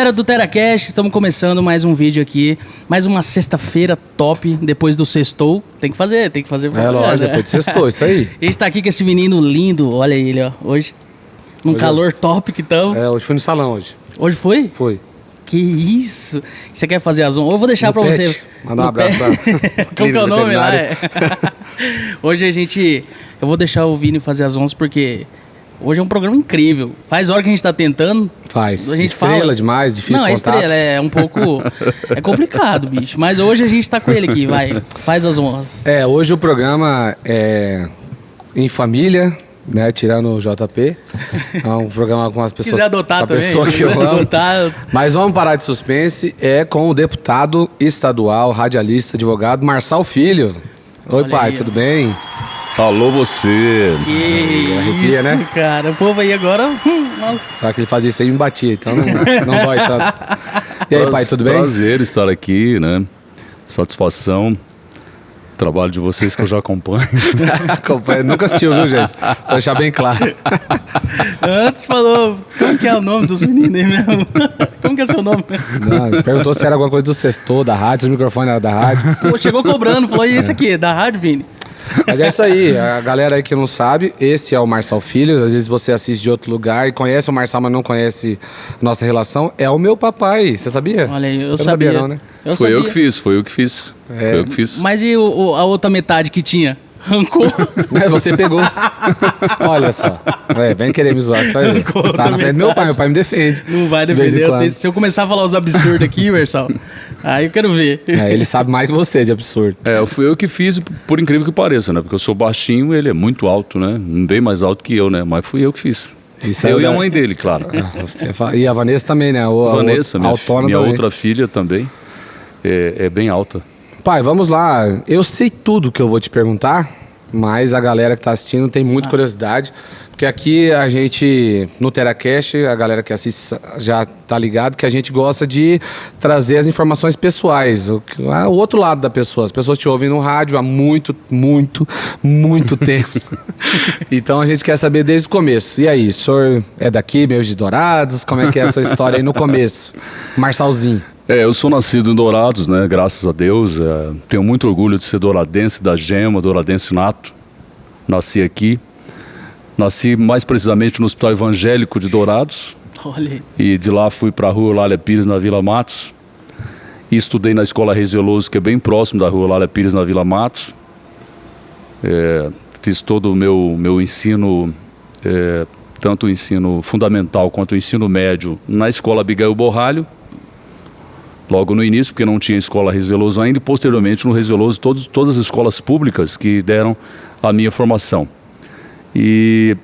galera do TeraCast, estamos começando mais um vídeo aqui, mais uma sexta-feira top, depois do sextou, tem que fazer. É lógico, depois do sextou, isso aí. A gente tá aqui com esse menino lindo, olha ele, ó, hoje, num calor top que estamos. Hoje fui no salão hoje. Hoje foi? Foi. Que isso? Você quer fazer as honras? Eu vou deixar No pra pet. você. Mandar um abraço pra Qual que é o nome lá? veterinária. Hoje eu vou deixar o Vini fazer as honras porque hoje é um programa incrível. Faz hora que a gente tá tentando. Faz. A gente Estrela fala. demais, difícil Não, contato. a estrela é um pouco... é complicado, bicho. Mas hoje a gente tá com ele aqui, vai. Faz as honras. Hoje o programa é em família, né? Tirando o JP. É um programa com as pessoas... Quiser adotar com a também. pessoa que eu amo. Adotar. Mas vamos parar de suspense. É com o deputado estadual, radialista, advogado, Marçal Filho. Oi, Olha pai, aí, tudo ó. bem? Alô, você. Que Arrepia, isso, né? cara. O povo aí agora... nossa. Sabe que ele fazia isso aí e me batia, então não dói tanto. E aí, pai, tudo bem? Prazer estar aqui, né? Satisfação. Trabalho de vocês que eu já acompanho. Acompanha, nunca assistiu, viu, gente? Pra deixar bem claro. Antes falou... Como que é o nome dos meninos aí mesmo? Como que é seu nome? Não, perguntou se era alguma coisa do sextor, da rádio, se o microfone era da rádio. Pô, chegou cobrando, falou, e esse aqui, da rádio, Vini? Mas é isso aí, a galera aí que não sabe, esse é o Marçal Filho. Às vezes você assiste de outro lugar e conhece o Marçal, mas não conhece nossa relação. É o meu papai, você sabia? Olha aí, eu Você sabia. não sabia não, né? Foi eu que fiz. Foi eu que fiz. Mas e a outra metade que tinha? Arrancou? Mas você pegou. Olha só. Vem querer me zoar, você vai ver. Arrancou Você tá na frente do meu pai me defende. Não vai De vez em defender. quando. Se eu começar a falar os absurdos aqui, Marçal, aí eu quero ver. Ele sabe mais que você de absurdo. Fui eu que fiz, por incrível que pareça, né? Porque eu sou baixinho, ele é muito alto, né? Bem mais alto que eu, né? Mas fui eu que fiz. Isso é Eu e a verdade. mãe dele, claro. E a Vanessa também, né? Vanessa, minha também. outra filha também, é bem alta. Pai, vamos lá. Eu sei tudo que eu vou te perguntar, mas a galera que tá assistindo tem muita curiosidade. Porque aqui a gente, no TeraCast, a galera que assiste já tá ligado que a gente gosta de trazer as informações pessoais, o outro lado da pessoa. As pessoas te ouvem no rádio há muito tempo. Então a gente quer saber desde o começo. E aí, o senhor é daqui, meio de Dourados? Como é que é essa história aí no começo? Marçalzinho. Eu sou nascido em Dourados, né? Graças a Deus. Tenho muito orgulho de ser douradense, da gema, douradense nato. Nasci aqui. Nasci mais precisamente no Hospital Evangélico de Dourados. Olha aí. E de lá fui para a Rua Eulália Pires, na Vila Matos. E estudei na Escola Reis Veloso, que é bem próximo da Rua Eulália Pires, na Vila Matos. Fiz todo o meu ensino, tanto o ensino fundamental quanto o ensino médio, na Escola Abigail Borralho. Logo no início, porque não tinha Escola Reis Veloso ainda, e posteriormente no Reis Veloso, todas as escolas públicas que deram a minha formação. E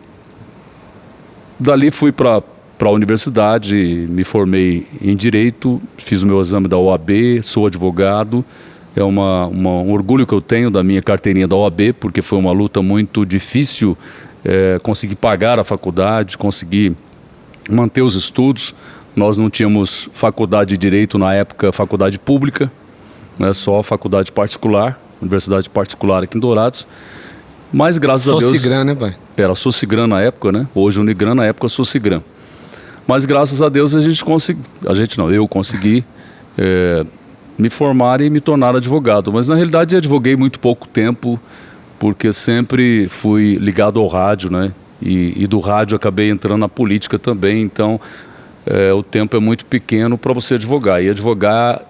dali fui para a universidade, me formei em Direito, fiz o meu exame da OAB, sou advogado. É um orgulho que eu tenho da minha carteirinha da OAB, porque foi uma luta muito difícil conseguir pagar a faculdade, conseguir manter os estudos. Nós não tínhamos faculdade de Direito na época, faculdade pública, né, só faculdade particular, universidade particular aqui em Dourados. Mas graças a Deus... Socigran, né, pai? Era Socigran na época, né? Hoje Unigran, na época Socigran. Mas graças a Deus eu consegui me formar e me tornar advogado. Mas na realidade advoguei muito pouco tempo, porque sempre fui ligado ao rádio, né? E do rádio acabei entrando na política também, então o tempo é muito pequeno para você advogar. E advogar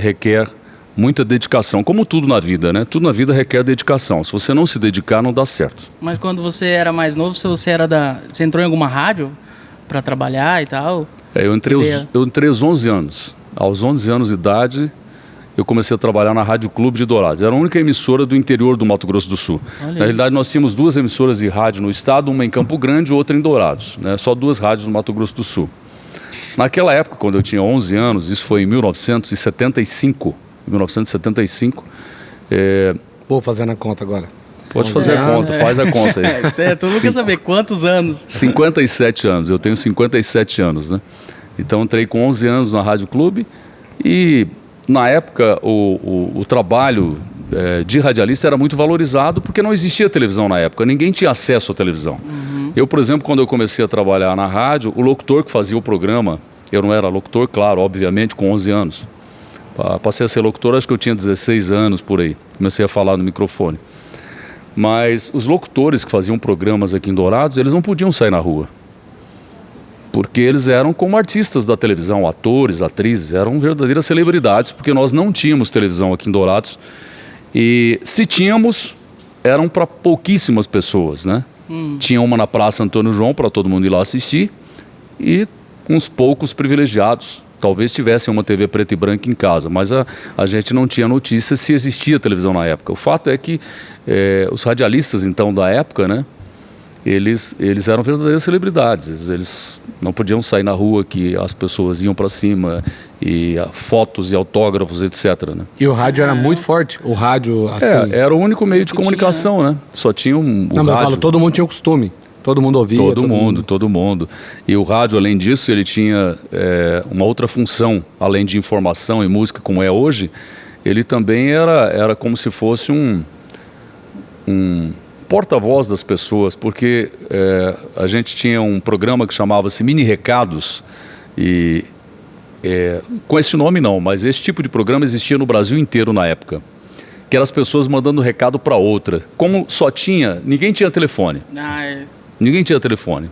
requer muita dedicação, como tudo na vida, né? Tudo na vida requer dedicação. Se você não se dedicar, não dá certo. Mas quando você era mais novo, você entrou em alguma rádio para trabalhar e tal? Eu entrei aos 11 anos. Aos 11 anos de idade, eu comecei a trabalhar na Rádio Clube de Dourados. Era a única emissora do interior do Mato Grosso do Sul. Olha aí. Na realidade, nós tínhamos duas emissoras de rádio no estado, uma em Campo Grande e outra em Dourados, né? Só duas rádios no Mato Grosso do Sul. Naquela época, quando eu tinha 11 anos, isso foi em 1975... Vou fazendo a conta agora. Pode fazer a conta, faz a conta aí. Todo mundo quer saber quantos anos. 57 anos, eu tenho 57 anos, né? Então entrei com 11 anos na Rádio Clube e na época o trabalho de radialista era muito valorizado porque não existia televisão na época, ninguém tinha acesso à televisão. Eu, por exemplo, quando eu comecei a trabalhar na rádio, o locutor que fazia o programa Eu não era locutor, claro, obviamente, com 11 anos. Passei a ser locutor, acho que eu tinha 16 anos por aí. Comecei a falar no microfone. Mas os locutores que faziam programas aqui em Dourados, eles não podiam sair na rua. Porque eles eram como artistas da televisão, atores, atrizes, eram verdadeiras celebridades, porque nós não tínhamos televisão aqui em Dourados. E se tínhamos, eram para pouquíssimas pessoas, né? Tinha uma na Praça Antônio João para todo mundo ir lá assistir e uns poucos privilegiados. Talvez tivessem uma TV preta e branca em casa, mas a gente não tinha notícia se existia televisão na época. O fato é que os radialistas, então, da época, né? Eles eram verdadeiras celebridades. Eles não podiam sair na rua que as pessoas iam para cima e fotos e autógrafos, etc. Né? E o rádio era muito forte? O rádio, assim... Era o único meio de comunicação, né? Só tinha o Não, mas eu rádio. falo, todo mundo tinha o costume. Todo mundo ouvia. Todo mundo. E o rádio, além disso, ele tinha uma outra função, além de informação e música, como é hoje. Ele também era como se fosse um porta-voz das pessoas, porque a gente tinha um programa que chamava-se Mini Recados, e com esse nome não, mas esse tipo de programa existia no Brasil inteiro na época, que eram as pessoas mandando recado para outra. Como só tinha, ninguém tinha telefone. Ninguém tinha telefone.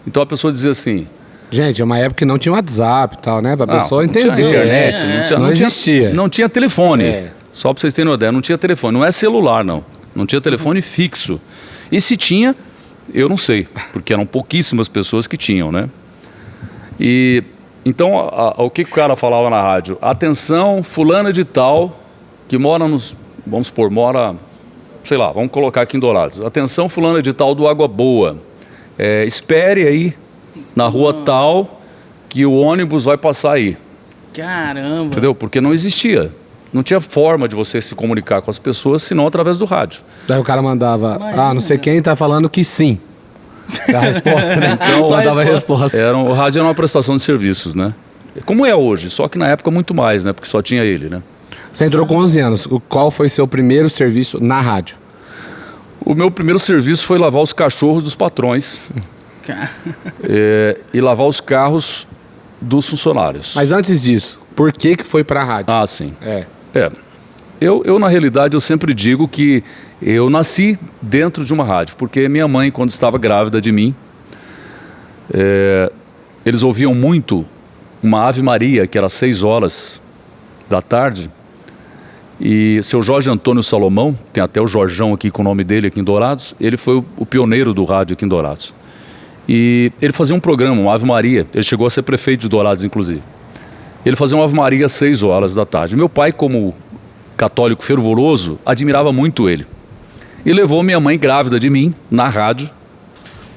Então a pessoa dizia assim... Gente, é uma época que não tinha WhatsApp e tal, né? Pra pessoa não tinha entender. internet, Não existia. Não tinha telefone. Só para vocês terem uma ideia, não tinha telefone. Não é celular, não. Não tinha telefone fixo. E se tinha, eu não sei, porque eram pouquíssimas pessoas que tinham, né? E então, o que o cara falava na rádio? Atenção, fulana de tal, que mora vamos supor, sei lá, vamos colocar aqui em Dourados. Atenção, fulana de tal do Água Boa. Espere aí na rua tal que o ônibus vai passar aí. Caramba! Entendeu? Porque não existia. Não tinha forma de você se comunicar com as pessoas, senão através do rádio. Daí o cara mandava, não sei quem tá falando que sim. A resposta, né? Então, mandava a resposta. O rádio era uma prestação de serviços, né? Como é hoje, só que na época muito mais, né? Porque só tinha ele, né? Você entrou com 11 anos. Qual foi seu primeiro serviço na rádio? O meu primeiro serviço foi lavar os cachorros dos patrões e lavar os carros dos funcionários. Mas antes disso, por que foi pra rádio? Ah, sim. Eu, na realidade, eu sempre digo que eu nasci dentro de uma rádio, porque minha mãe, quando estava grávida de mim, eles ouviam muito uma Ave Maria, que era às 6 horas da tarde, e seu Jorge Antônio Salomão, tem até o Jorjão aqui com o nome dele aqui em Dourados, ele foi o pioneiro do rádio aqui em Dourados. E ele fazia um programa, uma Ave Maria, ele chegou a ser prefeito de Dourados, inclusive. Ele fazia uma Ave Maria às 6 horas da tarde. Meu pai, como católico fervoroso, admirava muito ele. E levou minha mãe grávida de mim na rádio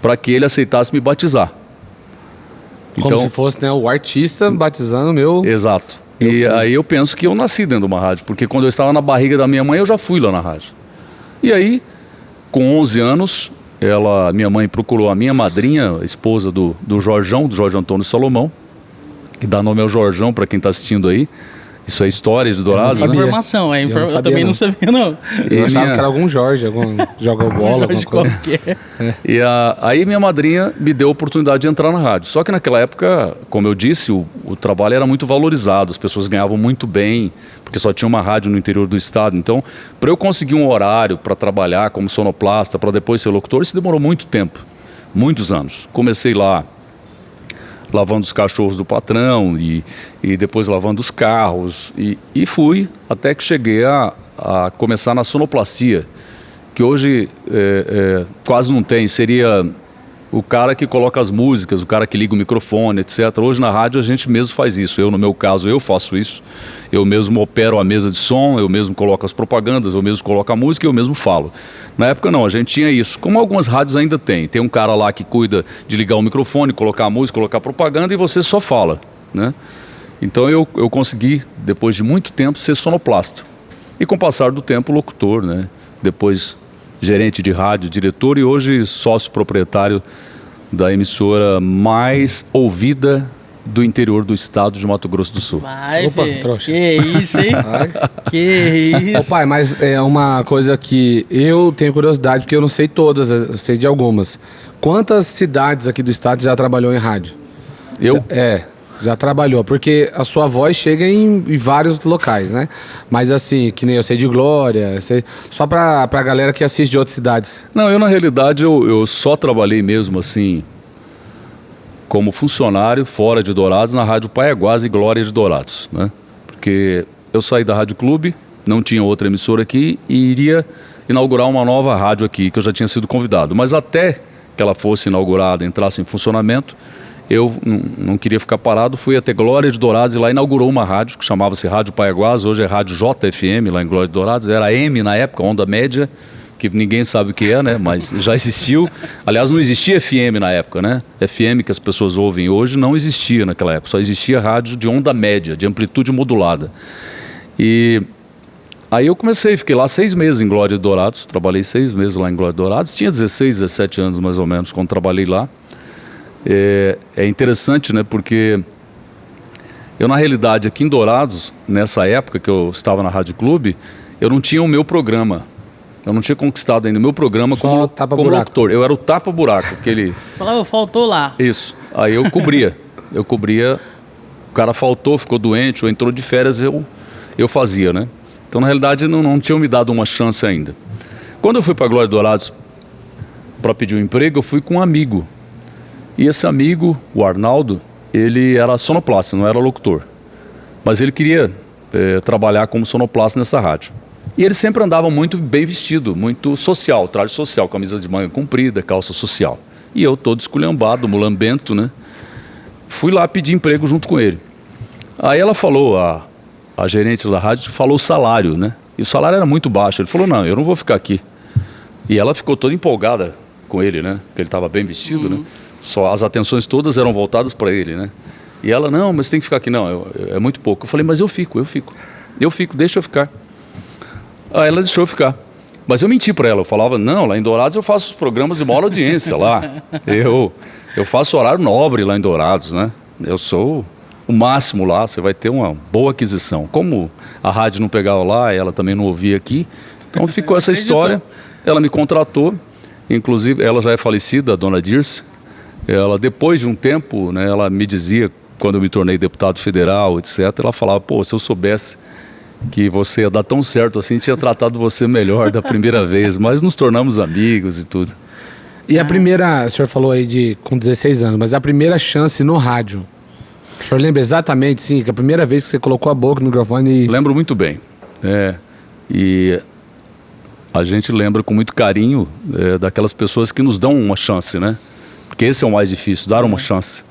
para que ele aceitasse me batizar. Como se fosse, né, o artista batizando o meu... Exato. E aí eu penso que eu nasci dentro de uma rádio, porque quando eu estava na barriga da minha mãe, eu já fui lá na rádio. E aí, com 11 anos, minha mãe procurou a minha madrinha, a esposa do Jorge Antônio Salomão, que dá nome ao Jorjão para quem está assistindo aí. Isso é história de Dourados, né? Né? Informação, eu também não sabia, não. Eu achava que era algum Jorge, joga bola, alguma coisa. E aí minha madrinha me deu a oportunidade de entrar na rádio. Só que naquela época, como eu disse, o trabalho era muito valorizado, as pessoas ganhavam muito bem, porque só tinha uma rádio no interior do estado. Então, para eu conseguir um horário para trabalhar como sonoplasta, para depois ser locutor, isso demorou muito tempo, muitos anos. Comecei lá lavando os cachorros do patrão e depois lavando os carros e fui até que cheguei a começar na sonoplastia, que hoje quase não tem, seria o cara que coloca as músicas, o cara que liga o microfone, etc. Hoje na rádio a gente mesmo faz isso, no meu caso, eu faço isso, eu mesmo opero a mesa de som, eu mesmo coloco as propagandas, eu mesmo coloco a música e eu mesmo falo. Na época não, a gente tinha isso, como algumas rádios ainda tem um cara lá que cuida de ligar o microfone, colocar a música, colocar a propaganda e você só fala, né? Então eu consegui, depois de muito tempo, ser sonoplasta. E com o passar do tempo, locutor, né? Depois gerente de rádio, diretor e hoje sócio proprietário da emissora mais ouvida do interior do estado de Mato Grosso do Sul. Vai, Opa, trouxa. Que isso, hein? Que isso. Ô pai, mas é uma coisa que eu tenho curiosidade, porque eu não sei todas, eu sei de algumas. Quantas cidades aqui do estado já trabalhou em rádio? Eu? Já trabalhou, porque a sua voz chega em vários locais, né? Mas assim, que nem eu sei de Glória, só pra galera que assiste de outras cidades. Não, eu na realidade eu só trabalhei mesmo assim como funcionário fora de Dourados na Rádio Paiaguás e Glória de Dourados, né? Porque eu saí da Rádio Clube, não tinha outra emissora aqui e iria inaugurar uma nova rádio aqui, que eu já tinha sido convidado. Mas até que ela fosse inaugurada, entrasse em funcionamento, eu não queria ficar parado, fui até Glória de Dourados e lá inaugurou uma rádio que chamava-se Rádio Paiaguás, hoje é Rádio JFM lá em Glória de Dourados, era M na época, onda média, que ninguém sabe o que é, né, mas já existiu. Aliás, não existia FM na época, né, FM que as pessoas ouvem hoje não existia naquela época, só existia rádio de onda média, de amplitude modulada. E aí eu fiquei lá 6 meses em Glória de Dourados, trabalhei 6 meses lá em Glória de Dourados, tinha 16, 17 anos mais ou menos quando trabalhei lá. É interessante, né, porque eu na realidade aqui em Dourados, nessa época que eu estava na Rádio Clube, eu não tinha o meu programa, eu não tinha conquistado ainda o meu programa como locutor, eu era o tapa-buraco, aquele... Falava, faltou lá. Isso, aí eu cobria, o cara faltou, ficou doente ou entrou de férias, eu fazia, né. Então, na realidade, não tinham me dado uma chance ainda. Quando eu fui para Glória de Dourados para pedir um emprego, eu fui com um amigo. E esse amigo, o Arnaldo, ele era sonoplasta, não era locutor. Mas ele queria trabalhar como sonoplasta nessa rádio. E ele sempre andava muito bem vestido, muito social, traje social, camisa de manga comprida, calça social. E eu todo esculhambado, mulambento, né? Fui lá pedir emprego junto com ele. Aí ela falou, a gerente da rádio falou o salário, né? E o salário era muito baixo. Ele falou, não, eu não vou ficar aqui. E ela ficou toda empolgada com ele, né? Porque ele estava bem vestido, né? Só as atenções todas eram voltadas para ele, né? E ela, não, mas tem que ficar aqui. Não, é muito pouco. Eu falei, mas eu fico, deixa eu ficar. Aí ela deixou eu ficar. Mas eu menti para ela, eu falava, não, lá em Dourados eu faço os programas de maior audiência lá. Eu faço horário nobre lá em Dourados, né? Eu sou o máximo lá, você vai ter uma boa aquisição. Como a rádio não pegava lá, ela também não ouvia aqui, então ficou essa história. Ela me contratou, inclusive ela já é falecida, a dona Dirce. Ela, depois de um tempo, né, ela me dizia, quando eu me tornei deputado federal, etc., ela falava, pô, se eu soubesse que você ia dar tão certo assim, tinha tratado você melhor da primeira vez, mas nos tornamos amigos e tudo. E a primeira, o senhor falou aí com 16 anos, mas a primeira chance no rádio, o senhor lembra exatamente, sim, que a primeira vez que você colocou a boca no microfone... Lembro muito bem, e a gente lembra com muito carinho daquelas pessoas que nos dão uma chance, né? Porque esse é o mais difícil, dar uma chance.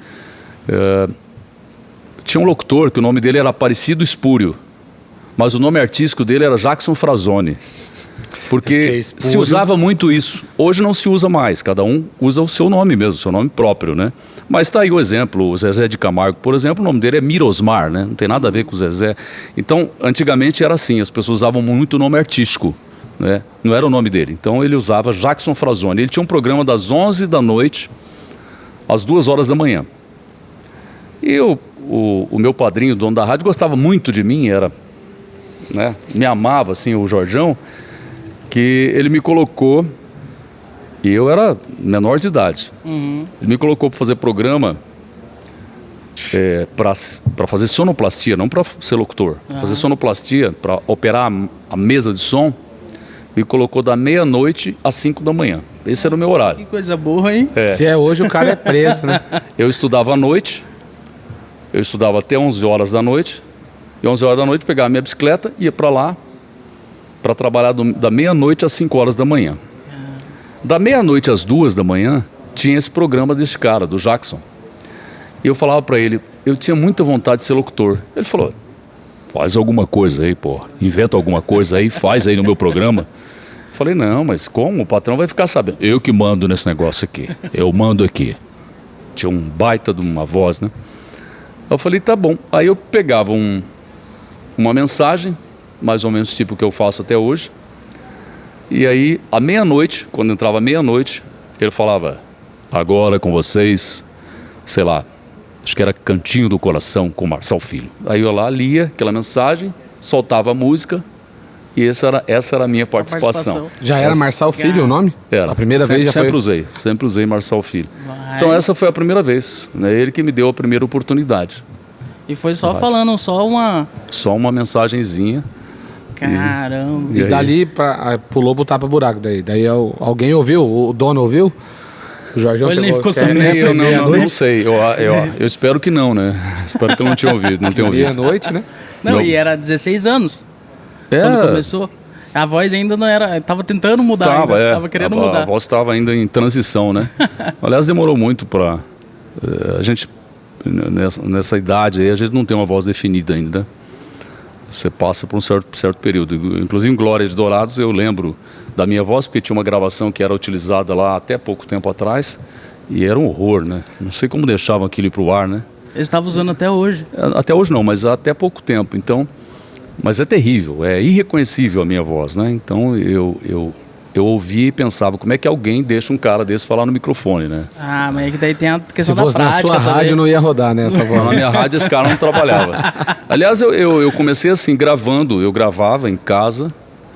Tinha um locutor que o nome dele era Aparecido Espúrio, mas o nome artístico dele era Jackson Frazoni. Porque se usava muito isso. Hoje não se usa mais, cada um usa o seu nome mesmo, o seu nome próprio, né? Mas está aí o exemplo, o Zezé de Camargo, por exemplo, o nome dele é Mirosmar, né? Não tem nada a ver com o Zezé. Então, antigamente era assim, as pessoas usavam muito o nome artístico, né? Não era o nome dele. Então ele usava Jackson Frazoni. Ele tinha um programa das 11 da noite às 2 horas da manhã. E o meu padrinho, dono da rádio, gostava muito de mim, né, me amava, assim, o Jorjão, que ele me colocou, e eu era menor de idade, ele me colocou para fazer programa para fazer sonoplastia, não para ser locutor, fazer sonoplastia, para operar a mesa de som, me colocou da meia-noite às 5 da manhã. Esse era o meu horário. Que coisa boa, hein? Se é hoje, o cara é preso, né? Eu estudava à noite, eu estudava até 11 horas da noite, e 11 horas da noite pegava a minha bicicleta, ia para lá, para trabalhar da meia-noite às 5 horas da manhã. Da meia-noite às 2 da manhã, tinha esse programa desse cara, do Jackson. E eu falava para ele, eu tinha muita vontade de ser locutor. Ele falou, faz alguma coisa aí, pô, inventa alguma coisa aí, faz aí no meu programa. Eu falei, não, mas como? O patrão vai ficar sabendo. Eu que mando nesse negócio aqui, eu mando aqui. Tinha um baita de uma voz, né? Eu falei, tá bom. Aí eu pegava uma mensagem, mais ou menos tipo que eu faço até hoje. E aí, à meia-noite, quando entrava meia-noite, ele falava, agora com vocês, sei lá, acho que era Cantinho do Coração com Marçal Filho. Aí eu lá lia aquela mensagem, soltava a música, e essa era a minha participação. Já era Marçal Filho o nome? Era. A primeira vez já foi? Sempre usei Marçal Filho. Então essa foi a primeira vez, né? Ele que me deu a primeira oportunidade. E foi só Rádio. falando, só uma... Só uma mensagenzinha. Caramba. E E aí? dali pulou pro tapa-buraco daí. Daí alguém ouviu? O dono ouviu? O Jorjão Ou ele nem chegou, ficou quer sabendo? Eu meia-noite? não sei, eu espero que não, né? Espero que eu não tenha ouvido, não tenha ouvido. Meia-noite, né? Não, Não. e era 16 anos quando Era, começou. A voz ainda não era... Tava tentando mudar tava, ainda. Tava querendo a mudar. voz estava ainda em transição, né? Aliás, demorou muito para a gente nessa idade aí, a gente não tem uma voz definida ainda, né? Você passa por um certo período. Inclusive em Glória de Dourados eu lembro da minha voz, porque tinha uma gravação que era utilizada lá até pouco tempo atrás e era um horror, né? Não sei como deixavam aquilo ir pro ar, né? Eles estavam usando até hoje. Até hoje não, mas até pouco tempo. Então, mas é terrível, é irreconhecível a minha voz, né? Então eu ouvi e pensava, como é que alguém deixa um cara desse falar no microfone, né? Ah, mas é que daí tem a Se questão da fosse na prática sua também. rádio, não ia rodar, né? Essa Na voz. minha rádio esse cara não trabalhava. Aliás, eu comecei assim, gravando, eu gravava em casa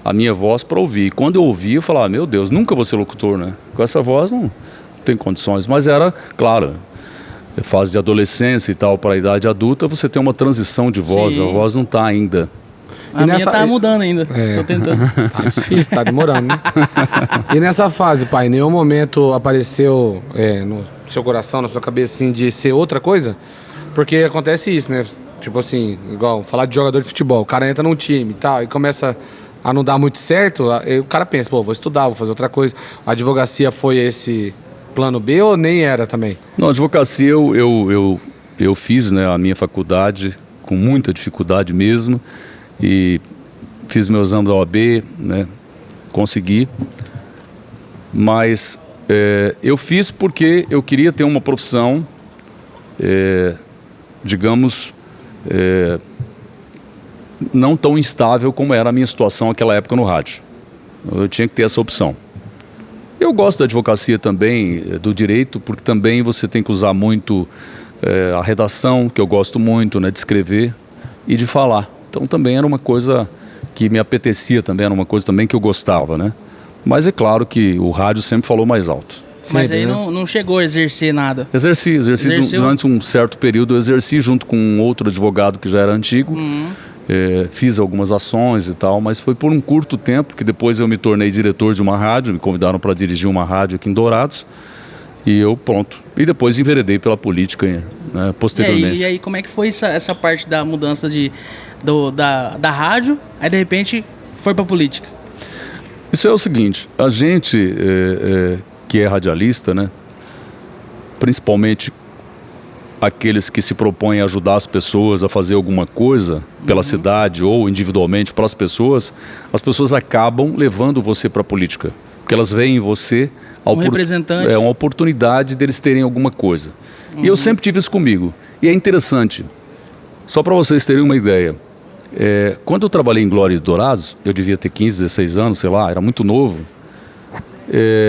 a minha voz para ouvir. E quando eu ouvia, eu falava, meu Deus, nunca vou ser locutor, né? Com essa voz não tem condições. Mas era, claro, fase de adolescência e tal, para a idade adulta, você tem uma transição de voz, Sim. a voz não está ainda. A E minha nessa- tá mudando ainda. É. Tô tentando. Tá difícil, tá demorando, né? E nessa fase, pai, em nenhum momento apareceu no seu coração, na sua cabeça, assim, de ser outra coisa? Porque acontece isso, né? Tipo assim, igual falar de jogador de futebol, o cara entra num time e tal, e começa a não dar muito certo, aí o cara pensa, pô, vou estudar, vou fazer outra coisa. A advocacia foi esse plano B ou nem era também? Não, advocacia eu fiz, né, a minha faculdade com muita dificuldade mesmo e fiz meu exame da OAB, né, consegui, mas eu fiz porque eu queria ter uma profissão, digamos, não tão instável como era a minha situação naquela época no rádio. Eu tinha que ter essa opção. Eu gosto da advocacia também, do direito, porque também você tem que usar muito a redação, que eu gosto muito, né, de escrever e de falar. Então também era uma coisa que me apetecia também, era uma coisa também que eu gostava, né? Mas é claro que o rádio sempre falou mais alto. Mas Sempre, aí né? não chegou a exercer nada. Exerci Exerceu? durante um certo período, eu exerci junto com um outro advogado que já era antigo. Fiz algumas ações e tal, mas foi por um curto tempo que depois eu me tornei diretor de uma rádio, me convidaram para dirigir uma rádio aqui em Dourados e eu pronto. E depois enveredei pela política, né, posteriormente. E aí, como é que foi essa parte da mudança da rádio, aí de repente foi pra política? Isso é o seguinte, a gente que é radialista, né, principalmente aqueles que se propõem a ajudar as pessoas a fazer alguma coisa pela cidade ou individualmente para as pessoas acabam levando você para a política, porque elas veem em você representante. uma oportunidade deles terem alguma coisa. E eu sempre tive isso comigo. E é interessante, só para vocês terem uma ideia, quando eu trabalhei em Glória de Dourados, eu devia ter 15, 16 anos, sei lá, era muito novo,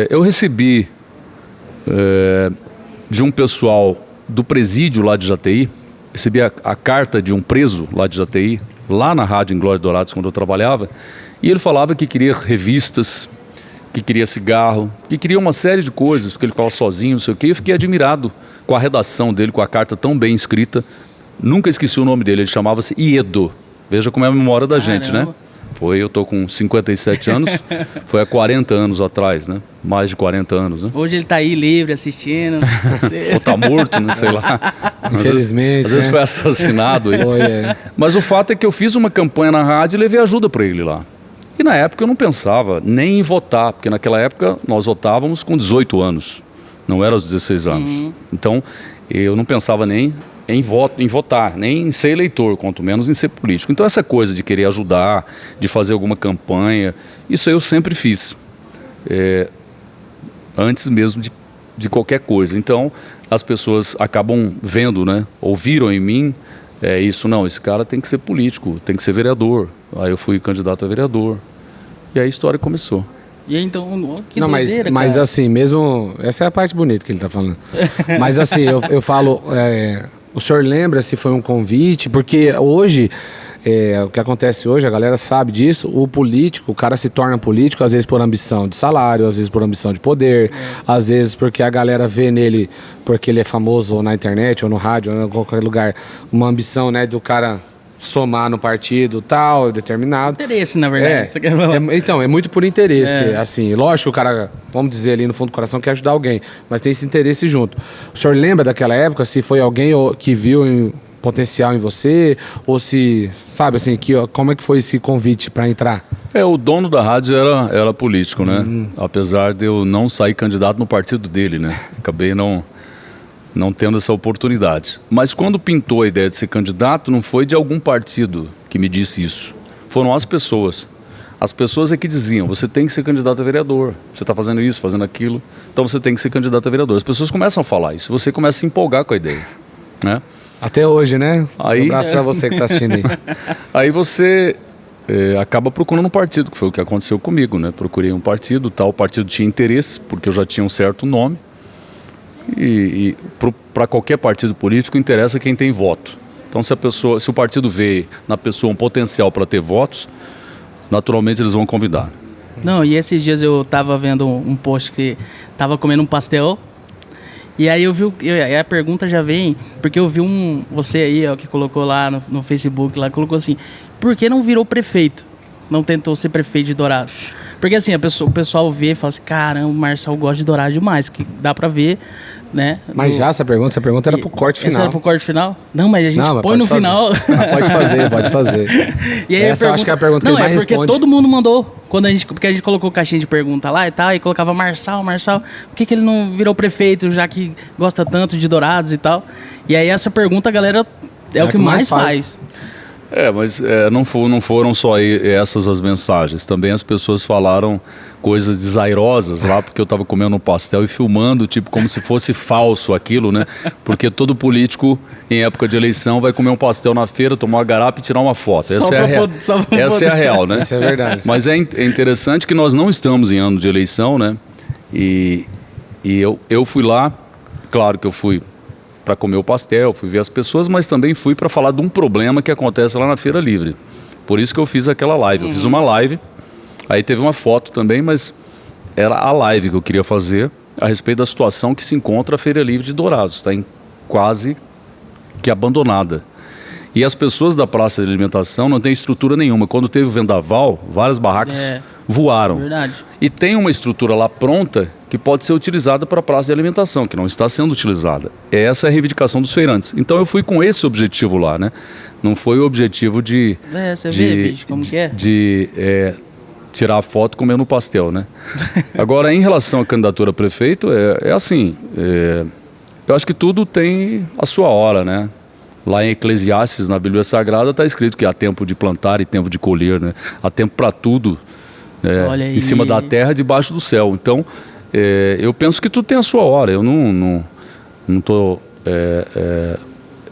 eu recebi de um pessoal do presídio lá de Jataí, recebi a carta de um preso lá de Jataí, lá na rádio em Glória de Dourados, quando eu trabalhava, e ele falava que queria revistas, que queria cigarro, que queria uma série de coisas, porque ele ficava sozinho, não sei o quê, e eu fiquei admirado com a redação dele, com a carta tão bem escrita. Nunca esqueci o nome dele, ele chamava-se Iedo. Veja como é a memória da gente, né? Eu tô com 57 anos, foi há 40 anos atrás, né? Mais de 40 anos, né? Hoje ele tá aí livre, assistindo. Ou tá morto, não sei lá. Infelizmente, Às vezes né? foi assassinado. Foi, Mas o fato é que eu fiz uma campanha na rádio e levei ajuda para ele lá. E na época eu não pensava nem em votar, porque naquela época nós votávamos com 18 anos, não era aos 16 anos. Então eu não pensava nem em votar, nem em ser eleitor, quanto menos em ser político. Então essa coisa de querer ajudar, de fazer alguma campanha, isso eu sempre fiz, antes mesmo de qualquer coisa. Então as pessoas acabam vendo, né, ouviram em mim, esse cara tem que ser político, tem que ser vereador. Aí eu fui candidato a vereador, e aí a história começou. E aí então, que não, doideira, mas cara. assim, mesmo... Essa é a parte bonita que ele tá falando. Mas assim, eu falo... O senhor lembra se foi um convite? Porque hoje, o que acontece hoje, a galera sabe disso, o político, o cara se torna político, às vezes por ambição de salário, às vezes por ambição de poder, às vezes porque a galera vê nele, porque ele é famoso ou na internet, ou no rádio, ou em qualquer lugar, uma ambição, né, do cara somar no partido tal, determinado. Interesse, na verdade. Você quer falar? Então, é muito por interesse, assim. Lógico, o cara, vamos dizer ali no fundo do coração, quer ajudar alguém, mas tem esse interesse junto. O senhor lembra daquela época, se foi alguém que viu potencial em você, ou se, sabe assim, como é que foi esse convite para entrar? O dono da rádio era político, né? Apesar de eu não sair candidato no partido dele, né? Acabei não tendo essa oportunidade. Mas quando pintou a ideia de ser candidato, não foi de algum partido que me disse isso. Foram as pessoas. As pessoas é que diziam, você tem que ser candidato a vereador. Você está fazendo isso, fazendo aquilo, então você tem que ser candidato a vereador. As pessoas começam a falar isso, você começa a se empolgar com a ideia, né? Até hoje, né? Aí, um abraço para você que está assistindo aí. Aí você acaba procurando um partido, que foi o que aconteceu comigo, né? Procurei um partido, tal, o partido tinha interesse, porque eu já tinha um certo nome. E para qualquer partido político interessa quem tem voto. Então se o partido vê na pessoa um potencial para ter votos, naturalmente eles vão convidar. Não, e esses dias eu tava vendo um post que tava comendo um pastel, e aí eu vi, a pergunta já vem, porque eu vi você aí, ó, que colocou lá no Facebook, lá, colocou assim, por que não virou prefeito? Não tentou ser prefeito de Dourados? Porque assim, o pessoal vê e fala assim, caramba, o Marçal gosta de Dourados demais, que dá pra ver, né? Mas já essa pergunta era pro corte final. Essa era pro corte final? Não, mas a gente põe no fazer. Final. Pode fazer. E aí essa eu acho que é a pergunta que não, ele mais porque responde. todo mundo mandou, porque a gente colocou caixinha de pergunta lá e tal, e colocava Marçal, por que ele não virou prefeito, já que gosta tanto de Dourados e tal? E aí essa pergunta a galera é o que mais faz. Mas não foram só essas as mensagens. Também as pessoas falaram coisas desairosas lá, porque eu estava comendo um pastel e filmando, tipo, como se fosse falso aquilo, né? Porque todo político, em época de eleição, vai comer um pastel na feira, tomar uma garapa e tirar uma foto. Essa é a real, né? Isso é verdade. Mas é interessante que nós não estamos em ano de eleição, né? E eu fui lá, claro que eu fui para comer o pastel, fui ver as pessoas, mas também fui para falar de um problema que acontece lá na Feira Livre. Por isso que eu fiz aquela live. Eu fiz uma live, aí teve uma foto também, mas era a live que eu queria fazer a respeito da situação que se encontra a Feira Livre de Dourados. Está quase que abandonada. E as pessoas da praça de alimentação não têm estrutura nenhuma. Quando teve o vendaval, várias barracas voaram. Verdade. E tem uma estrutura lá pronta que pode ser utilizada para a praça de alimentação, que não está sendo utilizada. Essa é a reivindicação dos feirantes. Então eu fui com esse objetivo lá, né? Não foi o objetivo de bicho, como que é? Tirar a foto comendo pastel, né? Agora, em relação à candidatura a prefeito, é assim, eu acho que tudo tem a sua hora, né? Lá em Eclesiastes, na Bíblia Sagrada, está escrito que há tempo de plantar e tempo de colher, né? Há tempo para tudo, em cima da terra e debaixo do céu. Então, eu penso que tudo tem a sua hora. Eu não estou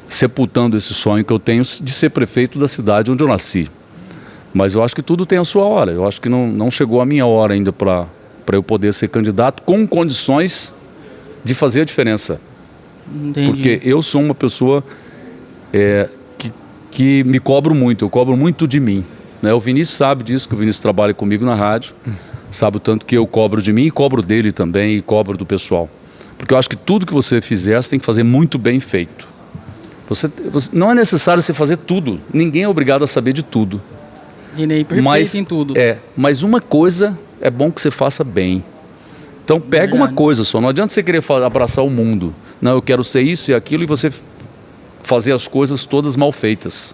sepultando esse sonho que eu tenho de ser prefeito da cidade onde eu nasci. Mas eu acho que tudo tem a sua hora. Eu acho que não chegou a minha hora ainda para eu poder ser candidato com condições de fazer a diferença. Entendi. Porque eu sou uma pessoa que me cobro muito, eu cobro muito de mim, né? O Vinícius sabe disso, que o Vinícius trabalha comigo na rádio, sabe o tanto que eu cobro de mim e cobro dele também e cobro do pessoal. Porque eu acho que tudo que você fizer, você tem que fazer muito bem feito. Não é necessário você fazer tudo, ninguém é obrigado a saber de tudo. E nem perfeito em tudo. Mas uma coisa é bom que você faça bem. Então pega uma coisa só, não adianta você querer abraçar o mundo. Não, eu quero ser isso e aquilo e você fazer as coisas todas mal feitas.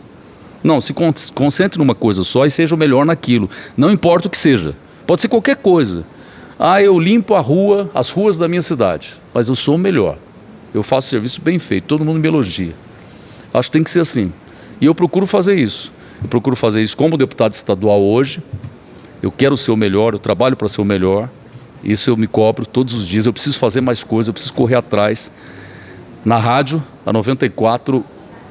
Não, se concentre numa coisa só e seja o melhor naquilo. Não importa o que seja. Pode ser qualquer coisa. Eu limpo as ruas da minha cidade, mas eu sou o melhor. Eu faço serviço bem feito, todo mundo me elogia. Acho que tem que ser assim. E eu procuro fazer isso. Eu procuro fazer isso como deputado estadual hoje. Eu quero ser o melhor, eu trabalho para ser o melhor. Isso eu me cobro todos os dias. Eu preciso fazer mais coisas, eu preciso correr atrás. Na rádio, a 94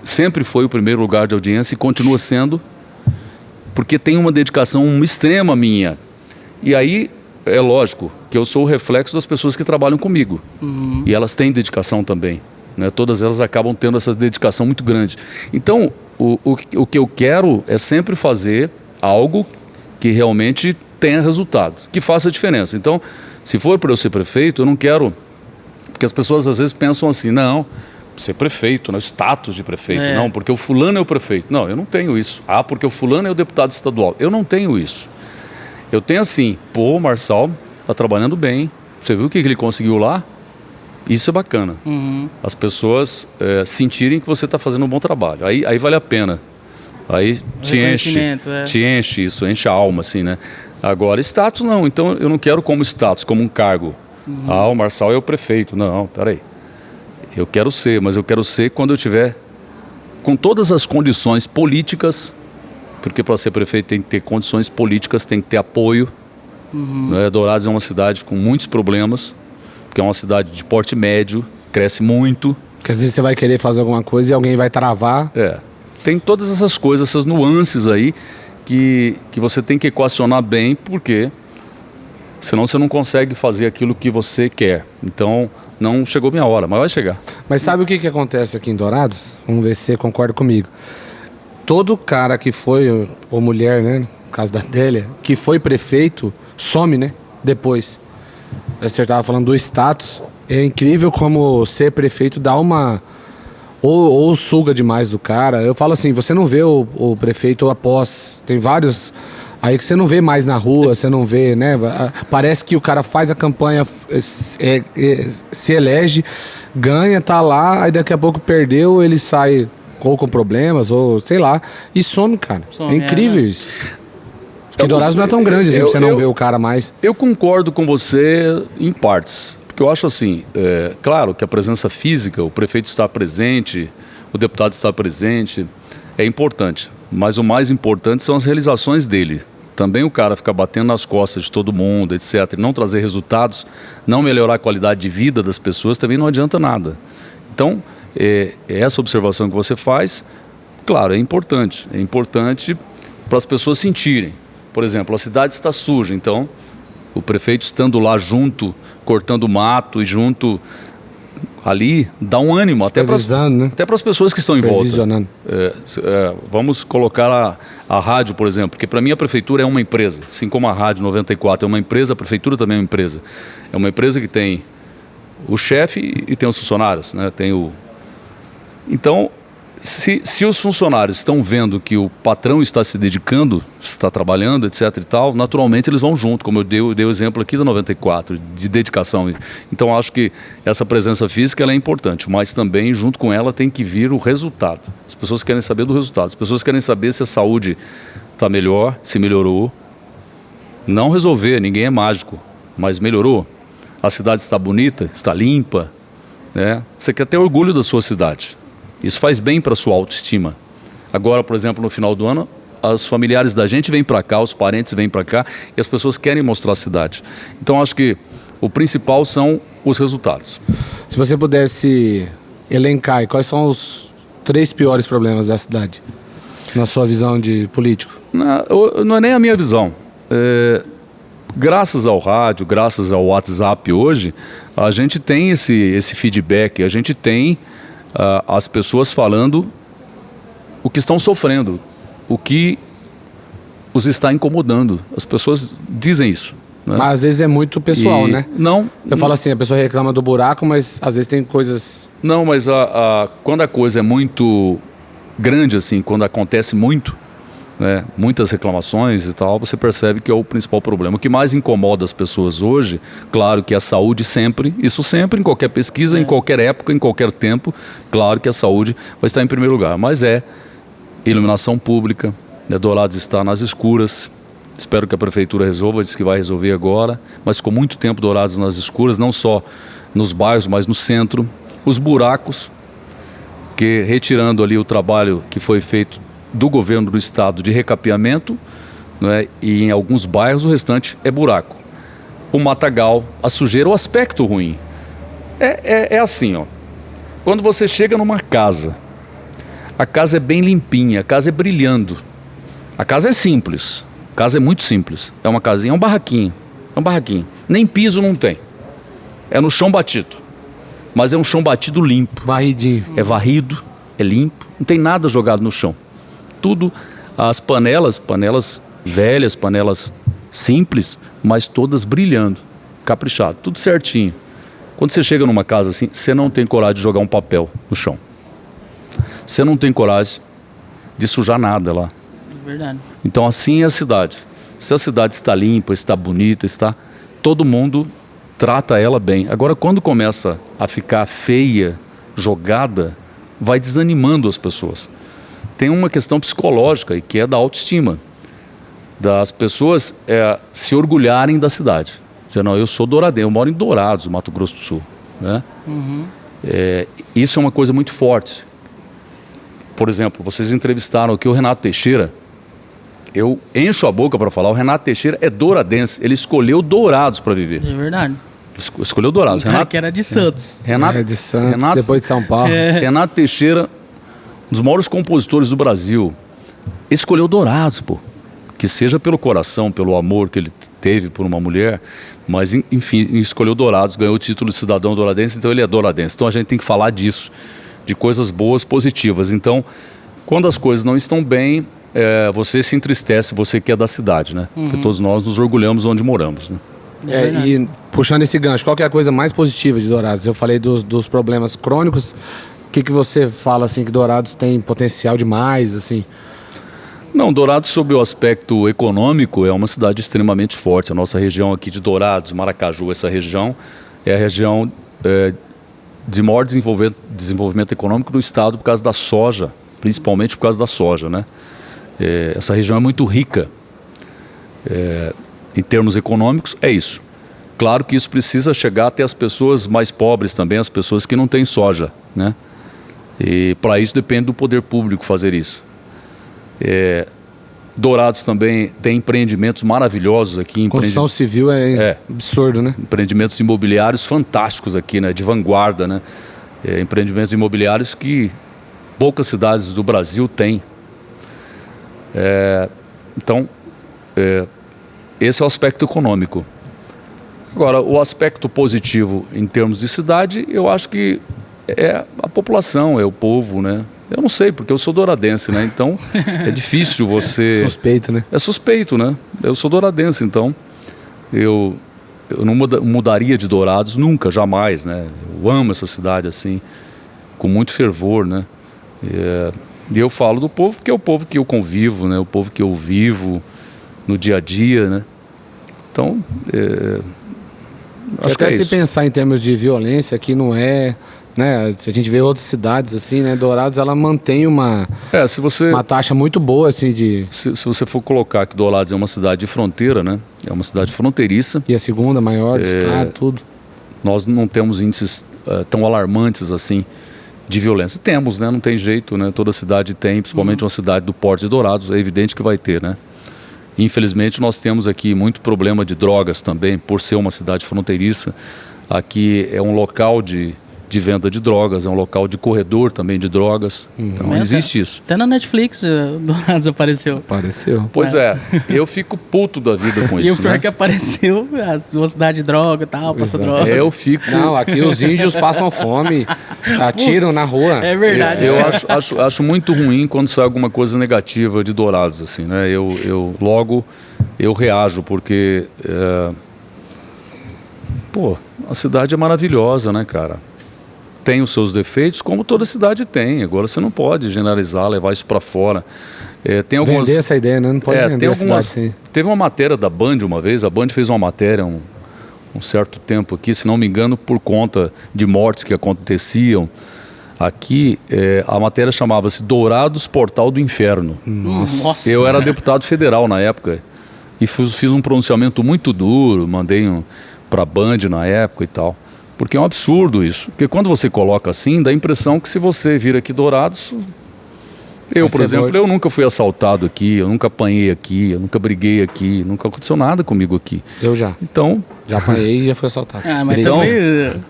sempre foi o primeiro lugar de audiência e continua sendo, porque tem uma dedicação extrema minha. E aí, é lógico que eu sou o reflexo das pessoas que trabalham comigo. E elas têm dedicação também. né? Todas elas acabam tendo essa dedicação muito grande. Então, o que eu quero é sempre fazer algo que realmente tenha resultado, que faça a diferença. Então, se for para eu ser prefeito, eu não quero... Porque as pessoas às vezes pensam assim, não, ser prefeito, né? Status de prefeito, não, porque o fulano é o prefeito. Não, eu não tenho isso. Ah, porque o fulano é o deputado estadual. Eu não tenho isso. Eu tenho assim, pô, o Marçal está trabalhando bem. Você viu o que ele conseguiu lá? Isso é bacana. As pessoas sentirem que você está fazendo um bom trabalho. Aí vale a pena. Aí te enche isso, enche a alma, assim, né? Agora, status não. Então, eu não quero como status, como um cargo. Ah, o Marçal é o prefeito. Não, peraí. Eu quero ser, mas eu quero ser quando eu tiver com todas as condições políticas, porque para ser prefeito tem que ter condições políticas, tem que ter apoio. Né? Dourados é uma cidade com muitos problemas, porque é uma cidade de porte médio, cresce muito. Porque às vezes você vai querer fazer alguma coisa e alguém vai travar. Tem todas essas coisas, essas nuances aí que você tem que equacionar bem, porque senão você não consegue fazer aquilo que você quer. Então, não chegou minha hora, mas vai chegar. Mas sabe o que acontece aqui em Dourados? Vamos ver se você concorda comigo. Todo cara que foi, ou mulher, né, no caso da Adélia, que foi prefeito, some, né, depois. Você estava falando do status. É incrível como ser prefeito dá uma... Ou suga demais do cara. Eu falo assim, você não vê o prefeito após... Tem vários aí que você não vê mais na rua, você não vê, né? Parece que o cara faz a campanha, se elege, ganha, tá lá, aí daqui a pouco perdeu, ele sai ou com problemas, ou sei lá, e some, cara. É incrível isso. Porque Dourados não é tão grande assim, você não vê o cara mais. Eu concordo com você em partes. Porque eu acho assim, claro que a presença física, o prefeito estar presente, o deputado estar presente, é importante. Mas o mais importante são as realizações dele. Também o cara ficar batendo nas costas de todo mundo, etc., e não trazer resultados, não melhorar a qualidade de vida das pessoas, também não adianta nada. Então, essa observação que você faz, claro, é importante. É importante para as pessoas sentirem. Por exemplo, a cidade está suja, então o prefeito estando lá junto, cortando mato e junto ali, dá um ânimo até para as pessoas que estão em volta. Vamos colocar a rádio, por exemplo, porque para mim a prefeitura é uma empresa, assim como a Rádio 94 é uma empresa, a prefeitura também é uma empresa. É uma empresa que tem o chefe e tem os funcionários, né? Então, se os funcionários estão vendo que o patrão está se dedicando, está trabalhando, etc. e tal, naturalmente eles vão junto, como eu dei o exemplo aqui da 94, de dedicação. Então, acho que essa presença física ela é importante, mas também, junto com ela, tem que vir o resultado. As pessoas querem saber do resultado, as pessoas querem saber se a saúde está melhor, se melhorou. Não resolver, ninguém é mágico, mas melhorou. A cidade está bonita, está limpa, né? Você quer ter orgulho da sua cidade. Isso faz bem para a sua autoestima. Agora, por exemplo, no final do ano, os familiares da gente vêm para cá, os parentes vêm para cá e as pessoas querem mostrar a cidade. Então, acho que o principal são os resultados. Se você pudesse elencar, quais são os 3 piores problemas da cidade, na sua visão de político? Não é nem a minha visão. Graças ao rádio, graças ao WhatsApp hoje, a gente tem esse feedback, a gente tem... as pessoas falando o que estão sofrendo, o que os está incomodando. As pessoas dizem isso, né? Mas às vezes é muito pessoal, né? Não. Eu falo assim, a pessoa reclama do buraco, mas às vezes tem coisas... Não, mas quando a coisa é muito grande, assim, quando acontece muito, né, muitas reclamações e tal, você percebe que é o principal problema. O que mais incomoda as pessoas hoje, claro que a saúde sempre, isso sempre, em qualquer pesquisa, em qualquer época, em qualquer tempo, claro que a saúde vai estar em primeiro lugar, mas iluminação pública, né, Dourados está nas escuras, espero que a prefeitura resolva, diz que vai resolver agora, mas ficou muito tempo Dourados nas escuras, não só nos bairros, mas no centro, os buracos, que retirando ali o trabalho que foi feito do governo do estado de recapeamento, né, e em alguns bairros o restante é buraco. O matagal, a sujeira, o aspecto ruim. É assim, ó. Quando você chega numa casa, a casa é bem limpinha, a casa é brilhando. A casa é simples, a casa é muito simples. É uma casinha, é um barraquinho. Nem piso não tem. É no chão batido. Mas é um chão batido limpo. Varridinho. É varrido, é limpo, não tem nada jogado no chão. Tudo, as panelas velhas, panelas simples, mas todas brilhando, caprichado, tudo certinho. Quando você chega numa casa assim, você não tem coragem de jogar um papel no chão. Você não tem coragem de sujar nada lá. Verdade. Então assim é a cidade. Se a cidade está limpa, está bonita, todo mundo trata ela bem. Agora, quando começa a ficar feia, jogada, vai desanimando as pessoas. Tem uma questão psicológica, que é da autoestima. Das pessoas se orgulharem da cidade. Dizer, não, eu sou douradense, eu moro em Dourados, Mato Grosso do Sul. Né? Isso é uma coisa muito forte. Por exemplo, vocês entrevistaram aqui o Renato Teixeira. Eu encho a boca para falar, o Renato Teixeira é douradense. Ele escolheu Dourados para viver. É verdade. Escolheu Dourados. Um cara que era de Santos. É de Santos, depois de São Paulo. Renato Teixeira, um dos maiores compositores do Brasil, escolheu Dourados, pô. Que seja pelo coração, pelo amor que ele teve por uma mulher, mas enfim, escolheu Dourados, ganhou o título de cidadão douradense, então ele é douradense. Então a gente tem que falar disso, de coisas boas, positivas. Então, quando as coisas não estão bem, você se entristece, você que é da cidade, né? Porque todos nós nos orgulhamos onde moramos, né? E puxando esse gancho, qual que é a coisa mais positiva de Dourados? Eu falei dos problemas crônicos. O que você fala assim que Dourados tem potencial demais, assim? Não, Dourados, sob o aspecto econômico, é uma cidade extremamente forte. A nossa região aqui de Dourados, Maracaju, essa região é a região de maior desenvolvimento econômico do estado por causa da soja, principalmente por causa da soja, né? Essa região é muito rica. Em termos econômicos, é isso. Claro que isso precisa chegar até as pessoas mais pobres também, as pessoas que não têm soja, né? E para isso depende do poder público fazer isso. Dourados também tem empreendimentos maravilhosos aqui. Construção civil é absurdo, né? Empreendimentos imobiliários fantásticos aqui, né? De vanguarda, né? Empreendimentos imobiliários que poucas cidades do Brasil têm. Então, esse é o aspecto econômico. Agora, o aspecto positivo em termos de cidade, eu acho que é a população, é o povo, né? Eu não sei, porque eu sou douradense, né? Então, é difícil você... Suspeito, né? É suspeito, né? Eu sou douradense, então eu não mudaria de Dourados nunca, jamais, né? Eu amo essa cidade, assim, com muito fervor, né? E eu falo do povo porque é o povo que eu convivo, né? O povo que eu vivo no dia a dia, né? Então, acho que até é se isso. pensar em termos de violência, aqui não é... Né? A gente vê outras cidades assim, né? Dourados, ela mantém uma taxa muito boa assim de... Se você for colocar que Dourados é uma cidade de fronteira, né? É uma cidade fronteiriça. E a segunda maior do estado, tudo. Nós não temos índices tão alarmantes assim de violência. Temos, né? Não tem jeito, né? Toda cidade tem, principalmente uma cidade do porte de Dourados, é evidente que vai ter, né? Infelizmente nós temos aqui muito problema de drogas também, por ser uma cidade fronteiriça. Aqui é um local de venda de drogas, é um local de corredor também de drogas. Então existe isso. Até na Netflix, Dourados apareceu. Apareceu. Pois eu fico puto da vida com E isso, o pior né? que apareceu, uma cidade de droga e tal, passa droga. Eu fico... Não, aqui os índios passam fome, atiram na rua. É verdade. Eu acho muito ruim quando sai alguma coisa negativa de Dourados, assim, né? Logo eu reajo, porque... a cidade é maravilhosa, né, cara? Tem os seus defeitos, como toda cidade tem. Agora você não pode generalizar, levar isso para fora. Tem algumas... Vender essa ideia, né? Não pode vender a cidade, sim. Teve uma matéria da Band uma vez, a Band fez uma matéria um certo tempo aqui, se não me engano, por conta de mortes que aconteciam aqui, a matéria chamava-se Dourados, Portal do Inferno. Nossa. Eu era deputado federal na época e fiz um pronunciamento muito duro, mandei para a Band na época e tal. Porque é um absurdo isso. Porque quando você coloca assim, dá a impressão que se você vir aqui Dourados... por exemplo, eu nunca fui assaltado aqui, eu nunca apanhei aqui, eu nunca briguei aqui, nunca aconteceu nada comigo aqui. Eu já. Então... Já apanhei e já fui assaltado. Mas então,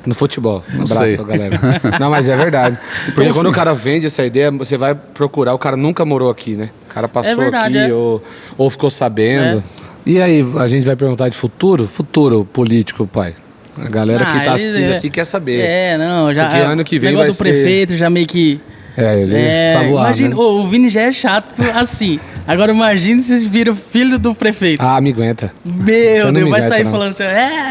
no futebol. Um abraço sei. pra galera. Não, mas é verdade. Porque quando o cara vende essa ideia, você vai procurar, o cara nunca morou aqui, né? O cara passou verdade, aqui ou ficou sabendo. E aí, a gente vai perguntar de futuro? Futuro político, pai. A galera que tá eles, assistindo aqui quer saber. Não, já. Porque ano que vem negócio vai do prefeito já meio que. Ele saboar, imagina, né? o Vini já é chato assim. Agora imagina se vocês viram filho do prefeito. Ah, me aguenta. Meu não Deus, me vai aguenta, sair não. falando assim,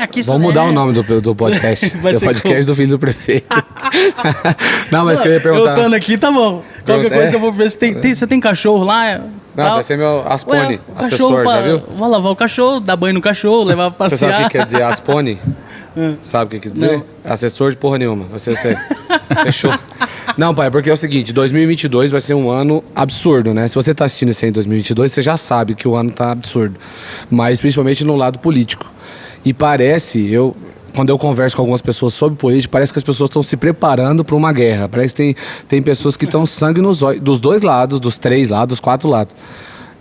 aqui Vamos mudar o nome do podcast. Vai Seu ser podcast como? do filho do prefeito. Não, mas que eu ia perguntar. Eu estando aqui, tá bom. Qualquer coisa eu vou ver. Você tem cachorro lá? Não, vai ser meu Aspone, o assessor, já viu? Vou lavar o cachorro, dar banho no cachorro, levar pra Você passear. sabe o que quer dizer Aspone? Sabe o que quer dizer? Não. Assessor de porra nenhuma. Você. Fechou. Não, pai, porque é o seguinte, 2022 vai ser um ano absurdo, né? Se você tá assistindo isso aí em 2022, você já sabe que o ano tá absurdo. Mas principalmente no lado político. E parece, quando eu converso com algumas pessoas sobre política, parece que as pessoas estão se preparando para uma guerra. Parece que tem pessoas que estão sangue nos olhos, dos dois lados, dos três lados, dos quatro lados.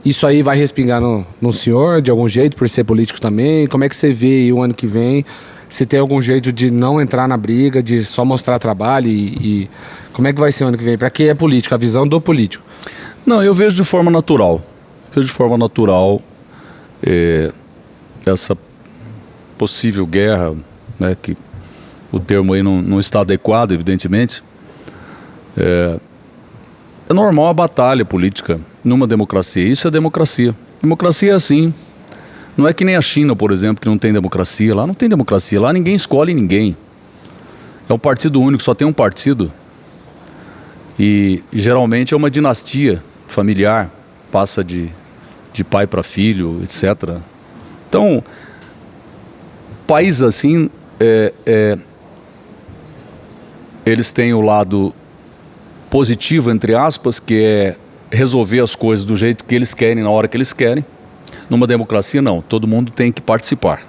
Isso aí vai respingar no senhor, de algum jeito, por ser político também? Como é que você vê aí o ano que vem? Se tem algum jeito de não entrar na briga, de só mostrar trabalho e como é que vai ser o ano que vem? Para quem é político, a visão do político. Não, eu vejo de forma natural. Vejo de forma natural essa possível guerra, né, que o termo aí não está adequado, evidentemente. É normal a batalha política numa democracia. Isso é democracia. Democracia é assim. Não é que nem a China, por exemplo, que não tem democracia. Lá não tem democracia. Lá ninguém escolhe ninguém. É um partido único, só tem um partido. E geralmente é uma dinastia familiar. Passa de pai para filho, etc. Então, países assim, eles têm o lado positivo, entre aspas, que é resolver as coisas do jeito que eles querem, na hora que eles querem. Numa democracia, não. Todo mundo tem que participar.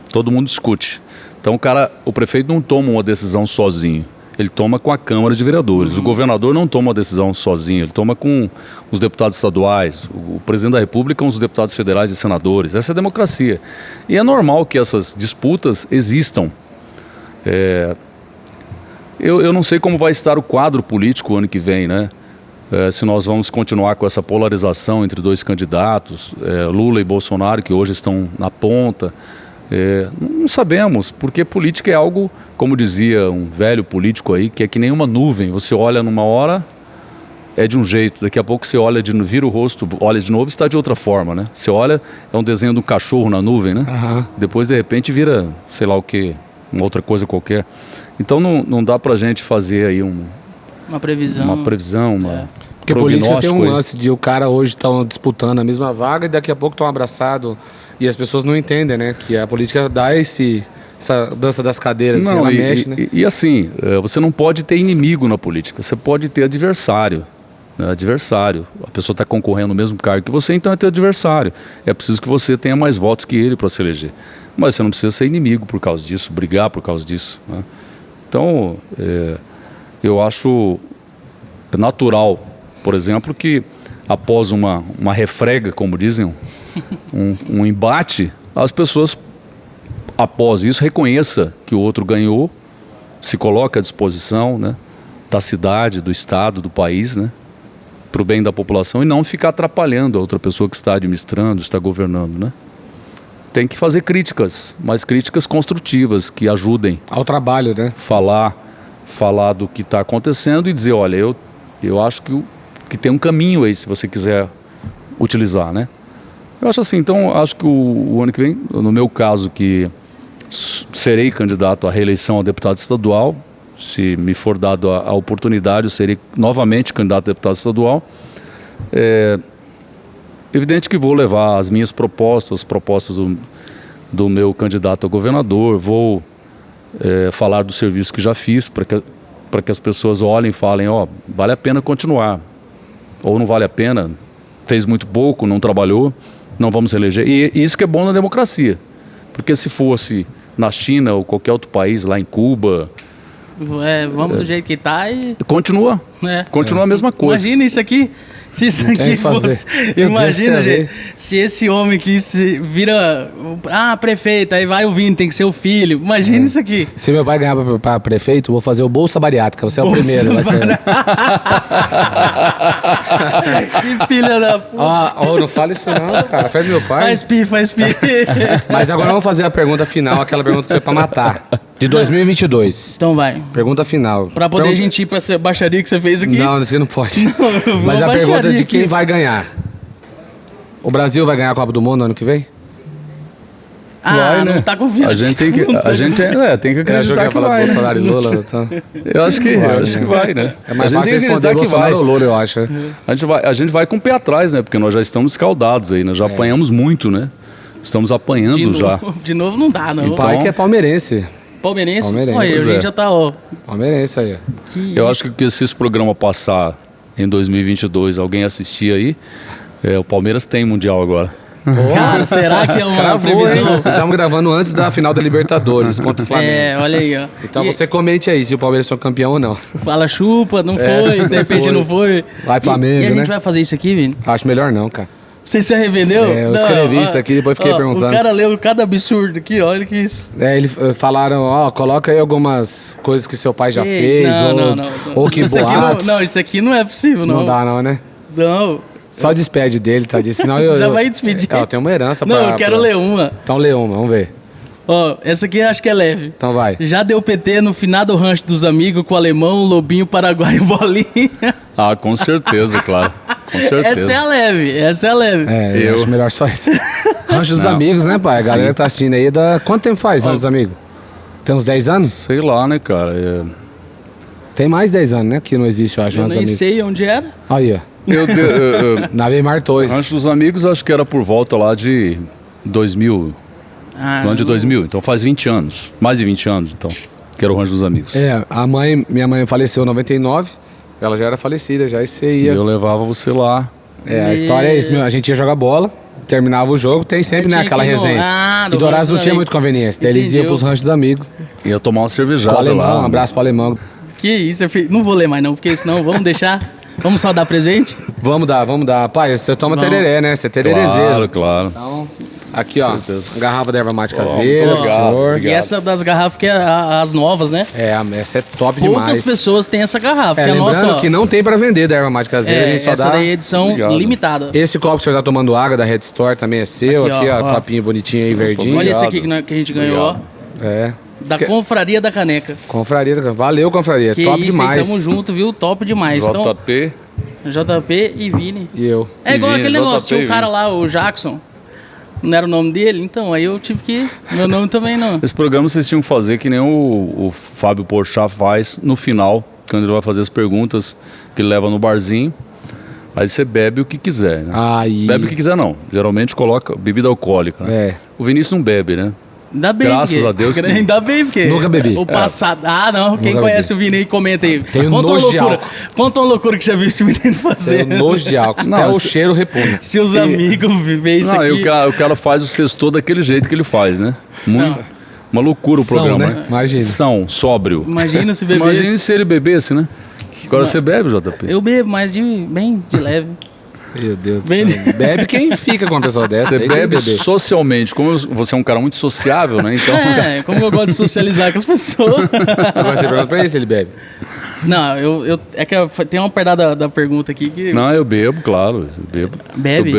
Todo mundo discute. Então, o prefeito não toma uma decisão sozinho. Ele toma com a Câmara de Vereadores. O governador não toma uma decisão sozinho. Ele toma com os deputados estaduais. O presidente da República com os deputados federais e senadores. Essa é a democracia. E é normal que essas disputas existam. Eu não sei como vai estar o quadro político o ano que vem, né? Se nós vamos continuar com essa polarização entre dois candidatos, Lula e Bolsonaro, que hoje estão na ponta. Não sabemos, porque política é algo, como dizia um velho político aí, que é que nem uma nuvem. Você olha numa hora, é de um jeito, daqui a pouco você olha, vira o rosto, olha de novo e está de outra forma, né? Você olha, é um desenho do cachorro na nuvem, né? Uhum. Depois, de repente, vira, sei lá o quê, uma outra coisa qualquer. Então não dá pra gente fazer aí uma previsão. Porque política tem um lance de o cara hoje estão disputando a mesma vaga e daqui a pouco estão abraçados e as pessoas não entendem, né? Que a política dá essa dança das cadeiras, não, assim, ela mexe, né? E assim, você não pode ter inimigo na política, você pode ter adversário. Né? Adversário. A pessoa está concorrendo no mesmo cargo que você, então é teu adversário. É preciso que você tenha mais votos que ele para se eleger. Mas você não precisa ser inimigo por causa disso, brigar por causa disso. Né? Então, eu acho natural, por exemplo, que após uma refrega, como dizem, um embate, as pessoas, após isso, reconheça que o outro ganhou, se coloca à disposição, né, da cidade, do estado, do país, né, para o bem da população e não ficar atrapalhando a outra pessoa que está administrando, está governando, né. Tem que fazer críticas, mas críticas construtivas, que ajudem ao trabalho, né? Falar do que está acontecendo e dizer, olha, eu acho que tem um caminho aí, se você quiser utilizar, né? Eu acho assim, então, acho que o ano que vem, no meu caso, que serei candidato à reeleição a deputado estadual, se me for dado a oportunidade, eu serei novamente candidato a deputado estadual. Evidente que vou levar as minhas propostas do meu candidato a governador, vou falar do serviço que já fiz, para que as pessoas olhem e falem, vale a pena continuar, ou não vale a pena, fez muito pouco, não trabalhou, não vamos eleger. E isso que é bom na democracia, porque se fosse na China ou qualquer outro país, lá em Cuba... vamos do jeito que tá e... Continua a mesma coisa. Imagina isso aqui, Se isso Não tem o aqui que fazer. fosse... Meu Deus, Imagina, você gente, se esse homem aqui se vira... prefeito, aí vai o Vini, tem que ser o filho. Imagina isso aqui. Se meu pai ganhar pra prefeito, eu vou fazer o Bolsa Bariátrica. Você é o Bolsa primeiro. Vai ser... Que filha da puta. Não fala isso não, cara. Faz meu pai. Faz pi. Mas agora vamos fazer a pergunta final, aquela pergunta que foi pra matar. De 2022. Então vai. Pergunta final. Pra poder a gente ir pra essa baixaria que você fez aqui. Não, isso aqui não pode. eu vou Mas a baixaria pergunta é de aqui. quem vai ganhar. O Brasil vai ganhar a Copa do Mundo ano que vem? Vai, né? Não tá confiante. A gente tem que, tem que acreditar que vai, né? Bolsonaro e Lula. Então... Eu acho que vai, né? É mais A gente fácil tem que responder acreditar que Bolsonaro vai. ou Lula, eu acho. A gente vai com o pé atrás, né? Porque nós já estamos escaldados aí, né? Já apanhamos muito, né? Estamos apanhando já. De novo não dá, não. O pai que é palmeirense. Palmeirense? Palmeirense. Olha, a Pois gente é. já tá, ó. Palmeirense aí. Eu acho que se esse programa passar em 2022, alguém assistir aí, o Palmeiras tem Mundial agora. Cara, será que é uma Cravou, hein? previsão? Estamos gravando antes da final da Libertadores contra o Flamengo. Olha aí, ó. Então E você comente aí se o Palmeiras foi campeão ou não. fala chupa, não foi, de repente foi. não foi. Vai Flamengo, E a gente né? vai fazer isso aqui, Vini? Acho melhor não, cara. Você se arrependeu? Eu escrevi isso aqui, depois fiquei perguntando. O cara leu cada absurdo aqui, olha que isso. Eles falaram, coloca aí algumas coisas que seu pai já Ei, fez, não. ou que Isso aqui boatos. não, isso aqui não é possível, não. Não dá não, né? Não. Só despede dele, tá? Senão Já vai despedir. Eu tenho uma herança Não, pra... eu quero ler uma. Então lê uma, vamos ver. Ó, essa aqui eu acho que é leve. Então vai. Já deu PT no finado rancho dos amigos com o alemão, lobinho, paraguaio e bolinha. Ah, com certeza, claro. Com certeza. Essa é a leve. Eu acho melhor só isso. Rancho dos Não. Amigos, né, pai? A galera Sim. que tá assistindo aí, quanto tempo faz Rancho dos Amigos? Tem uns 10 anos? Sei lá, né, cara? Tem mais 10 anos, né? Que não existe, eu acho, Eu Rancho dos nem Amigos. sei onde era. Aí, ó. Na Weimar 2. Rancho dos Amigos, acho que era por volta lá de 2000, Ah, no ano de 2000. Então faz 20 anos, mais de 20 anos, então, que era o Rancho dos Amigos. Minha mãe faleceu em 99, ela já era falecida, já e você E ia. eu levava você lá. A história é isso, a gente ia jogar bola, terminava o jogo, tem sempre, né, Tinha aquela que ir no- resenha. no E Dourados Rancho não dos tinha Amigos. muito conveniência, daí eles iam Entendi. pros ranchos dos amigos. Ia tomar uma O cervejada alemão, lá. um abraço pro alemão. Que isso, não vou ler mais não, porque senão vamos deixar. Vamos só dar presente? Vamos dar. Pai, você toma Vamos. tereré, né? Você é tererezeiro. Claro, claro. Então, aqui, ó, certeza. garrafa da erva mate caseira, pro obrigado, senhor. obrigado. E essa das garrafas que é as novas, né? Essa é top Poucas demais. pessoas têm essa garrafa. que a Lembrando nossa, ó, que não tem pra vender da erva mate caseira, a gente só essa dá... daí é edição Obrigado. limitada. Esse copo que o senhor tá tomando água da Red Store também é seu, Aqui, aqui, ó, ó, ó. copinho bonitinho aí, verdinho. Olha esse Obrigado. aqui que a gente ganhou, ó. Obrigado. Da Confraria da Caneca. Confraria, valeu, confraria, Que top isso, demais. aí, tamo junto, viu? Top demais. Então, JP. JP e Vini. E eu. É igual E Vini, aquele negócio, JP tinha e um cara Vini. lá, o Jackson. Não era o nome dele? Então, aí eu tive que... Meu nome também não. Esse programa vocês tinham que fazer que nem o Fábio Porchat faz no final, quando ele vai fazer as perguntas que ele leva no barzinho. Aí você bebe o que quiser, né? Aí. Bebe o que quiser não. Geralmente coloca bebida alcoólica, né? É. O Vinícius não bebe, né? Ainda bem, Graças porque, a Deus que- Ainda bem, porque... Nunca bebi. O passado... Ah, não. Quem Nunca conhece bebi. o Vini aí, comenta aí. Tenho Conta uma nojo de loucura. álcool. Conta uma loucura que já viu esse menino fazer. Tenho nojo de álcool, Não, até o se- cheiro repugna. Se os amigos viver isso Não, aqui... e o cara faz o sextor daquele jeito que ele faz, né? Muito, uma loucura o São, programa, né? Imagina. São, sóbrio. Imagina se beber... Imagine se ele bebesse, né? Agora você bebe, JP? Eu bebo, mas bem de leve. Meu Deus do Bem- céu. Bebe quem fica com uma pessoa dessa. Você aí tem que bebe beber. socialmente. Como você é um cara muito sociável, né? Então, Como eu gosto de socializar com as pessoas. Agora você pergunta pra ele se ele bebe. Não, é que tem uma parte da pergunta aqui que... não, eu bebo, claro. Eu bebo. Bebe?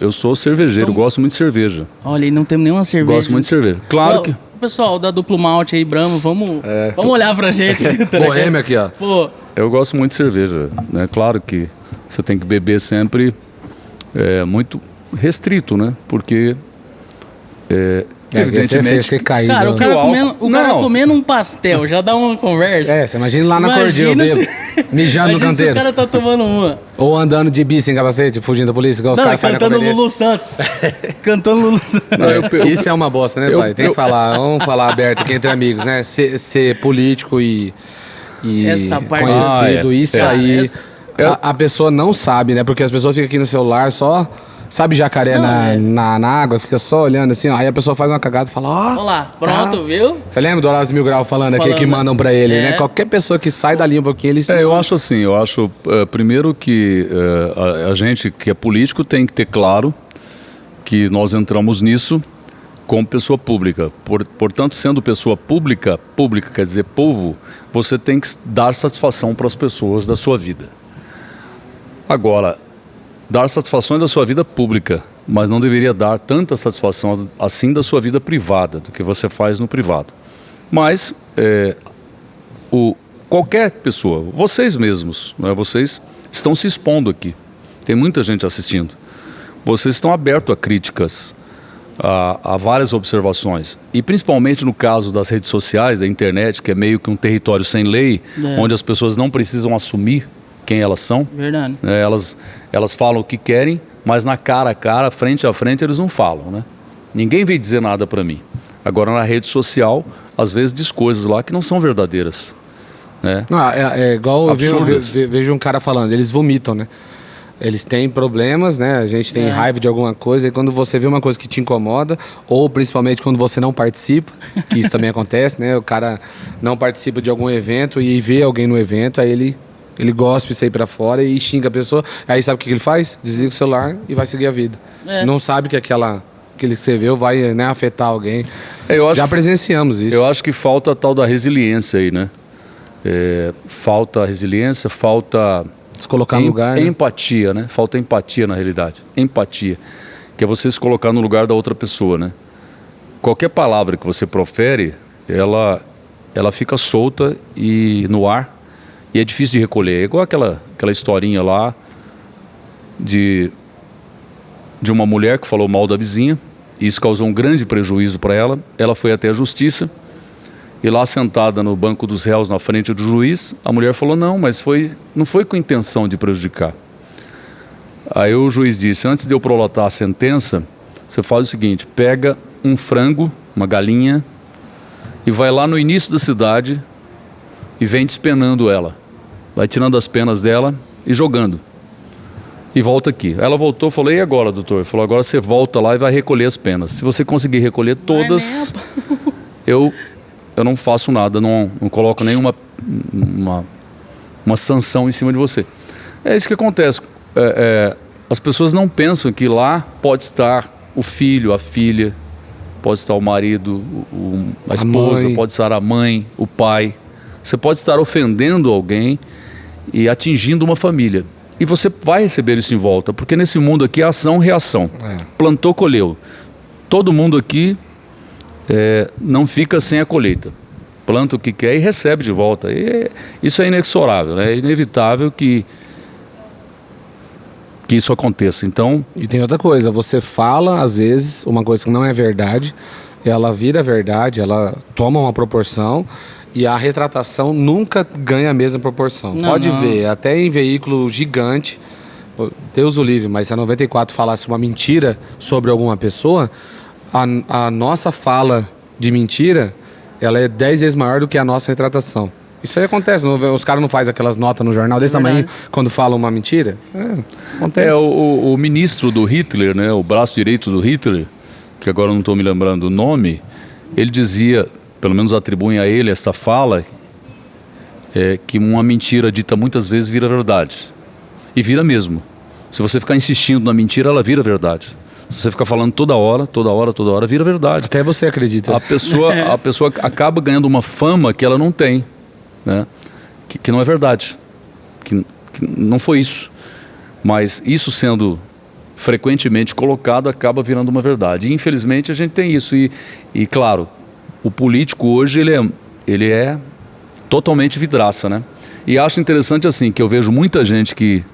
Eu sou cervejeiro, Então- gosto muito de cerveja. Olha, e não temos nenhuma cerveja. Gosto muito de cerveja. Claro Ó, que. Pessoal da Duplo Malte aí, Brahma, vamos olhar pra gente. tá ligado? Boêmia aqui, ó. Pô, Eu gosto muito de cerveja, né? Claro que você tem que beber sempre muito restrito, né? Porque evidentemente Você cair. cara, o cara, o álcool- comendo, o cara Não. comendo um pastel já dá uma conversa. Você imagina lá na cordilha, Imagina se- bebo, mijando no Imagina se canteiro. o cara tá tomando uma. Ou andando de bis sem capacete, fugindo da polícia, igual os Não, caras fazem na cantando conveniência. Lulu Santos. Cantando Lulu Santos. Não, eu- Isso é uma bosta, né, eu- pai? Tem que falar, vamos falar aberto aqui entre amigos, né? Ser político e Essa parte- conhecido, Ah, é. isso É. aí. Essa- A pessoa não sabe, né? Porque as pessoas ficam aqui no celular só Sabe jacaré Não, na água, fica só olhando assim, ó, aí a pessoa faz uma cagada e fala, ó. Olha lá, pronto, viu? Você lembra do Horácio Mil Grau falando aqui que mandam pra ele, né? Qualquer pessoa que sai dali um pouquinho, eles... Eu acho assim, primeiro que a gente que é político tem que ter claro que nós entramos nisso como pessoa pública. Portanto, sendo pessoa pública quer dizer povo, você tem que dar satisfação para as pessoas da sua vida. Agora, dar satisfações da sua vida pública, mas não deveria dar tanta satisfação assim da sua vida privada, do que você faz no privado. Mas qualquer pessoa, vocês mesmos, né, vocês estão se expondo aqui. Tem muita gente assistindo. Vocês estão abertos a críticas, a várias observações. E principalmente no caso das redes sociais, da internet, que é meio que um território sem lei, onde as pessoas não precisam assumir quem elas são. Verdade. Elas falam o que querem, mas na cara a cara, frente a frente, eles não falam, né? Ninguém vem dizer nada para mim. Agora, na rede social, às vezes diz coisas lá que não são verdadeiras. Né? É igual eu Absurdas. vejo um cara falando, eles vomitam, né? Eles têm problemas, né? A gente tem raiva de alguma coisa, e quando você vê uma coisa que te incomoda, ou principalmente quando você não participa, que isso também acontece, né? O cara não participa de algum evento e vê alguém no evento, aí ele gospe isso aí pra fora e xinga a pessoa. Aí sabe o que ele faz? Desliga o celular e vai seguir a vida. Não sabe que aquilo que você viu vai, né, afetar alguém. Já presenciamos isso. Eu acho que falta a tal da resiliência aí, né? Falta resiliência, falta... Se colocar no lugar, né? Empatia, né? Falta empatia na realidade. Empatia. Que é você se colocar no lugar da outra pessoa, né? Qualquer palavra que você profere, ela fica solta e no ar. E é difícil de recolher. É igual aquela historinha lá de uma mulher que falou mal da vizinha. E isso causou um grande prejuízo para ela. Ela foi até a justiça. E lá sentada no banco dos réus, na frente do juiz, a mulher falou, não, mas não foi com intenção de prejudicar. Aí o juiz disse, antes de eu prolatar a sentença, você faz o seguinte, pega um frango, uma galinha, e vai lá no início da cidade e vem despenando ela. Vai tirando as penas dela e jogando. E volta aqui. Ela voltou, falou, e agora, doutor? Ele falou, agora você volta lá e vai recolher as penas. Se você conseguir recolher todas, eu não faço nada, não coloco nenhuma uma sanção em cima de você. É isso que acontece. As pessoas não pensam que lá pode estar o filho, a filha, pode estar o marido, a esposa, pode estar a mãe, o pai. Você pode estar ofendendo alguém e atingindo uma família. E você vai receber isso em volta, porque nesse mundo aqui é ação, reação. Plantou, colheu. Todo mundo aqui não fica sem a colheita. Planta o que quer e recebe de volta. Isso é inexorável, né? É inevitável que isso aconteça. Então... E tem outra coisa, você fala, às vezes, uma coisa que não é verdade, ela vira verdade, ela toma uma proporção e a retratação nunca ganha a mesma proporção. Pode ver, até em veículo gigante, Deus o livre, mas se a 94 falasse uma mentira sobre alguma pessoa, a nossa fala de mentira, ela é 10 vezes maior do que a nossa retratação. Isso aí acontece, os caras não fazem aquelas notas no jornal desse tamanho quando falam uma mentira? Acontece. O ministro do Hitler, né, o braço direito do Hitler, que agora não estou me lembrando o nome, ele dizia, pelo menos atribuem a ele esta fala, que uma mentira dita muitas vezes vira verdade. E vira mesmo. Se você ficar insistindo na mentira, ela vira verdade. Se você ficar falando toda hora, vira verdade. Até você acredita. A pessoa acaba ganhando uma fama que ela não tem, né? Que não é verdade. Que não foi isso. Mas isso sendo frequentemente colocado, acaba virando uma verdade. E infelizmente a gente tem isso. E claro, o político hoje, ele é totalmente vidraça, né? E acho interessante assim, que eu vejo muita gente que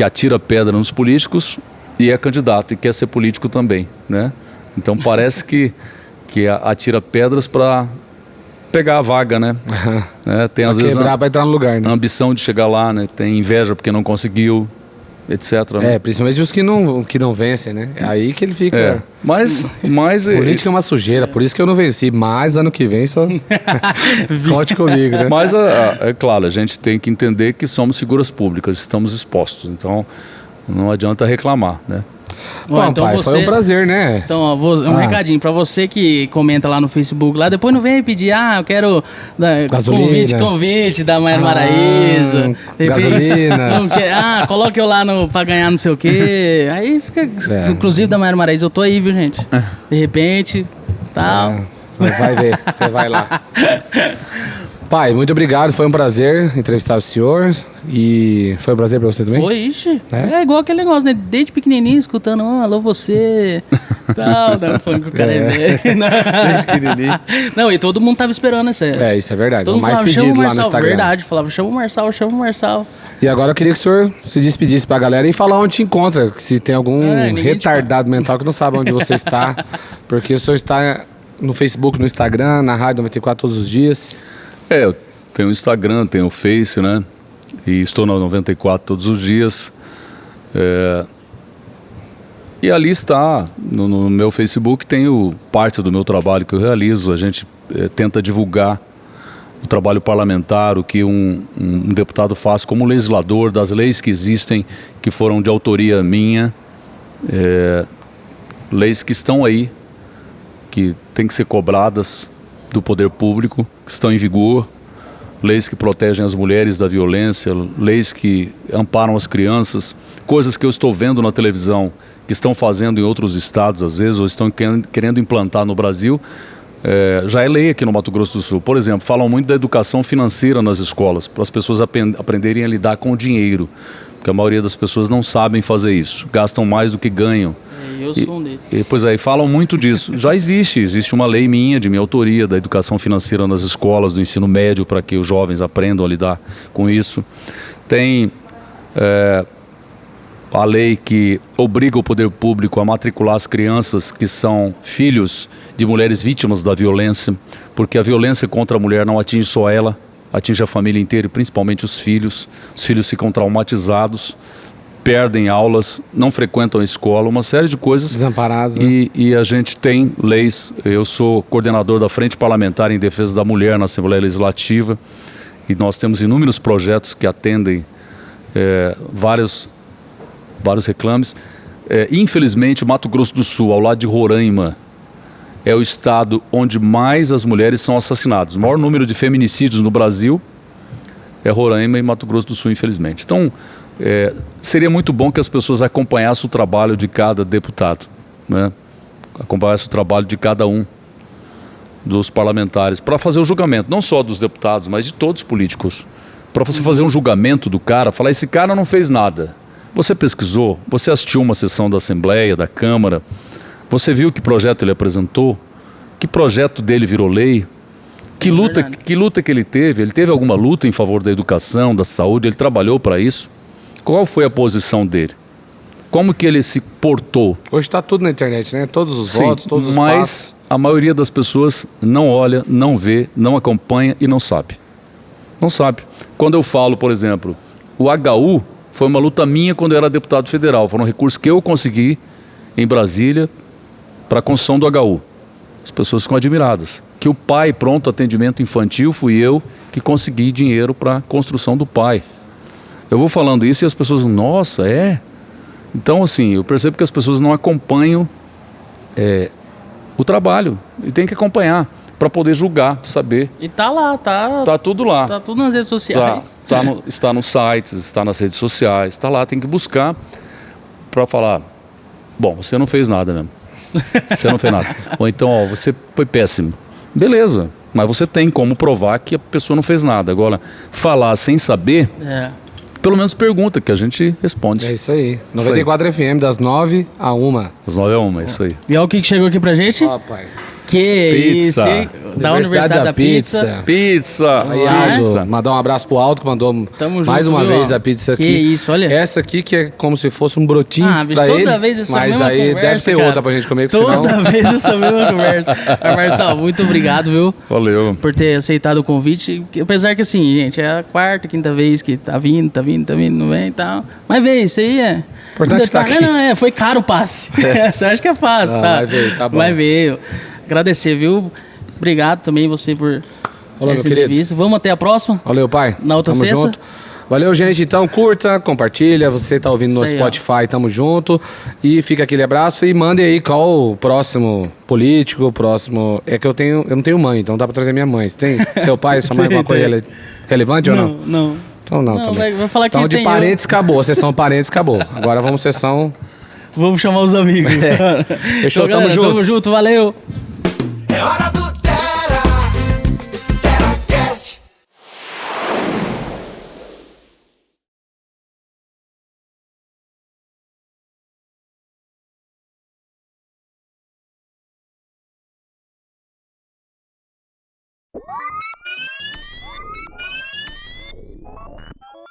atira pedra nos políticos e é candidato e quer ser político também, né? Então parece que atira pedras para pegar a vaga, né? Tem às vezes para entrar no lugar, né? A ambição de chegar lá, né? Tem inveja porque não conseguiu, etc. Né? Principalmente os que não vencem, né? É aí que ele fica... Mas política é uma sujeira, por isso que eu não venci. Mas ano que vem só conte comigo, né? Mas é claro, a gente tem que entender que somos figuras públicas, estamos expostos. Então não adianta reclamar, né? Bom, então pai, foi um prazer, né? Então, ó, um recadinho pra você que comenta lá no Facebook, lá depois não vem pedir, eu quero convite da Mayra Maraíza. Gasolina. Não quer, coloque eu lá pra ganhar não sei o quê. Aí fica, inclusive da Mayra Maraíza, eu tô aí, viu, gente? De repente, tal. Você vai ver, você vai lá. Pai, muito obrigado, foi um prazer entrevistar o senhor. E foi um prazer pra você também? Foi, ixi. É igual aquele negócio, né? Desde pequenininho, escutando, alô você, tal, falando que o cara é velho. Desde pequenininho. Não, e todo mundo tava esperando isso aí. Isso é verdade. Todo o mais falava, pedido lá no Instagram. Verdade, falava, chama o Marçal. E agora eu queria que o senhor se despedisse pra galera e falar onde te encontra. Se tem algum retardado mental que não sabe onde você está. Porque o senhor está no Facebook, no Instagram, na Rádio 94 todos os dias. Eu tenho o Instagram, tenho o Face, né? E estou na 94 todos os dias. E ali está, no meu Facebook, tenho parte do meu trabalho que eu realizo. A gente tenta divulgar o trabalho parlamentar, o que um deputado faz como legislador, das leis que existem, que foram de autoria minha. Leis que estão aí, que têm que ser cobradas do poder público, que estão em vigor, leis que protegem as mulheres da violência, leis que amparam as crianças, coisas que eu estou vendo na televisão, que estão fazendo em outros estados às vezes, ou estão querendo implantar no Brasil, já é lei aqui no Mato Grosso do Sul. Por exemplo, falam muito da educação financeira nas escolas, para as pessoas aprenderem a lidar com o dinheiro, porque a maioria das pessoas não sabem fazer isso, gastam mais do que ganham. Eu sou um desses. Pois é, falam muito disso. Já existe uma lei minha, de minha autoria, da educação financeira nas escolas, do ensino médio, para que os jovens aprendam a lidar com isso. Tem a lei que obriga o poder público a matricular as crianças que são filhos de mulheres vítimas da violência, porque a violência contra a mulher não atinge só ela, atinge a família inteira e principalmente os filhos. Os filhos ficam traumatizados, perdem aulas, não frequentam a escola, uma série de coisas. Desamparados, né? E a gente tem leis. Eu sou coordenador da Frente Parlamentar em Defesa da Mulher na Assembleia Legislativa e nós temos inúmeros projetos que atendem vários reclames. Infelizmente, o Mato Grosso do Sul, ao lado de Roraima, é o estado onde mais as mulheres são assassinadas. O maior número de feminicídios no Brasil é Roraima e Mato Grosso do Sul, infelizmente. Então, seria muito bom que as pessoas acompanhassem o trabalho de cada deputado, né? Acompanhassem o trabalho de cada um dos parlamentares, para fazer o julgamento, não só dos deputados, mas de todos os políticos. Para você fazer um julgamento do cara, falar, esse cara não fez nada. Você pesquisou? Você assistiu uma sessão da Assembleia, da Câmara? Você viu que projeto ele apresentou? Que projeto dele virou lei? Que luta que ele teve? Ele teve alguma luta em favor da educação, da saúde? Ele trabalhou para isso? Qual foi a posição dele? Como que ele se portou? Hoje está tudo na internet, né? Todos os votos, todos os mas passos. A maioria das pessoas não olha, não vê, não acompanha e não sabe. Não sabe. Quando eu falo, por exemplo, o HU foi uma luta minha quando eu era deputado federal. Foi um recurso que eu consegui em Brasília para a construção do HU. As pessoas ficam admiradas. Que o PAI, Pronto Atendimento Infantil, fui eu que consegui dinheiro para a construção do PAI. Eu vou falando isso e as pessoas, nossa, é? Então, assim, eu percebo que as pessoas não acompanham o trabalho. E tem que acompanhar para poder julgar, saber. E tá lá, tá tudo lá. Tá tudo nas redes sociais. Está nos sites, está nas redes sociais, está lá, tem que buscar para falar, bom, você não fez nada mesmo. Você não fez nada. Ou então, ó, você foi péssimo. Beleza, mas você tem como provar que a pessoa não fez nada. Agora, falar sem saber, pelo menos pergunta, que a gente responde. É isso aí. 94 FM, das 9 à 1. Das 9 à 1, é isso aí. E olha o que chegou aqui pra gente. Ó, pai. Que Pizza. isso, hein? Da Universidade da Pizza. Pizza. Aí, Aldo, mandar um abraço pro Aldo, que mandou mais uma vez a pizza aqui. Que isso, olha. Essa aqui que é como se fosse um brotinho bicho, pra toda ele. vez essa mas mesma aí conversa, deve ser cara. outra pra gente comer, porque Toda senão... vez essa mesma conversa. Mas, Marçal, muito obrigado, viu? Valeu. Por ter aceitado o convite. Apesar que assim, gente, é a quarta, quinta vez que tá vindo, não vem e tal. Mas veio, isso aí é... Importante tá aqui. Não, foi caro o passe. Você acha que é fácil, tá? Vai ver, tá bom. Vai ver. Agradecer, viu? Obrigado também você por Olá, essa meu entrevista. Vamos até a próxima? Valeu, pai. Na outra Tamo sexta? junto. Valeu, gente. Então, curta, compartilha. Você tá ouvindo no Isso aí, Spotify, tamo junto. E fica aquele abraço e mandem aí qual o próximo político, o próximo... É que eu não tenho mãe, então dá pra trazer minha mãe. Você tem seu pai, sua mãe, alguma coisa relevante ou não? Não. Então não também. Vai falar que Então de tem parentes acabou, a sessão parentes acabou. Agora vamos sessão... Vamos chamar os amigos. Fechou, Então, tamo junto. Tamo junto, valeu. É hora do TeraCast.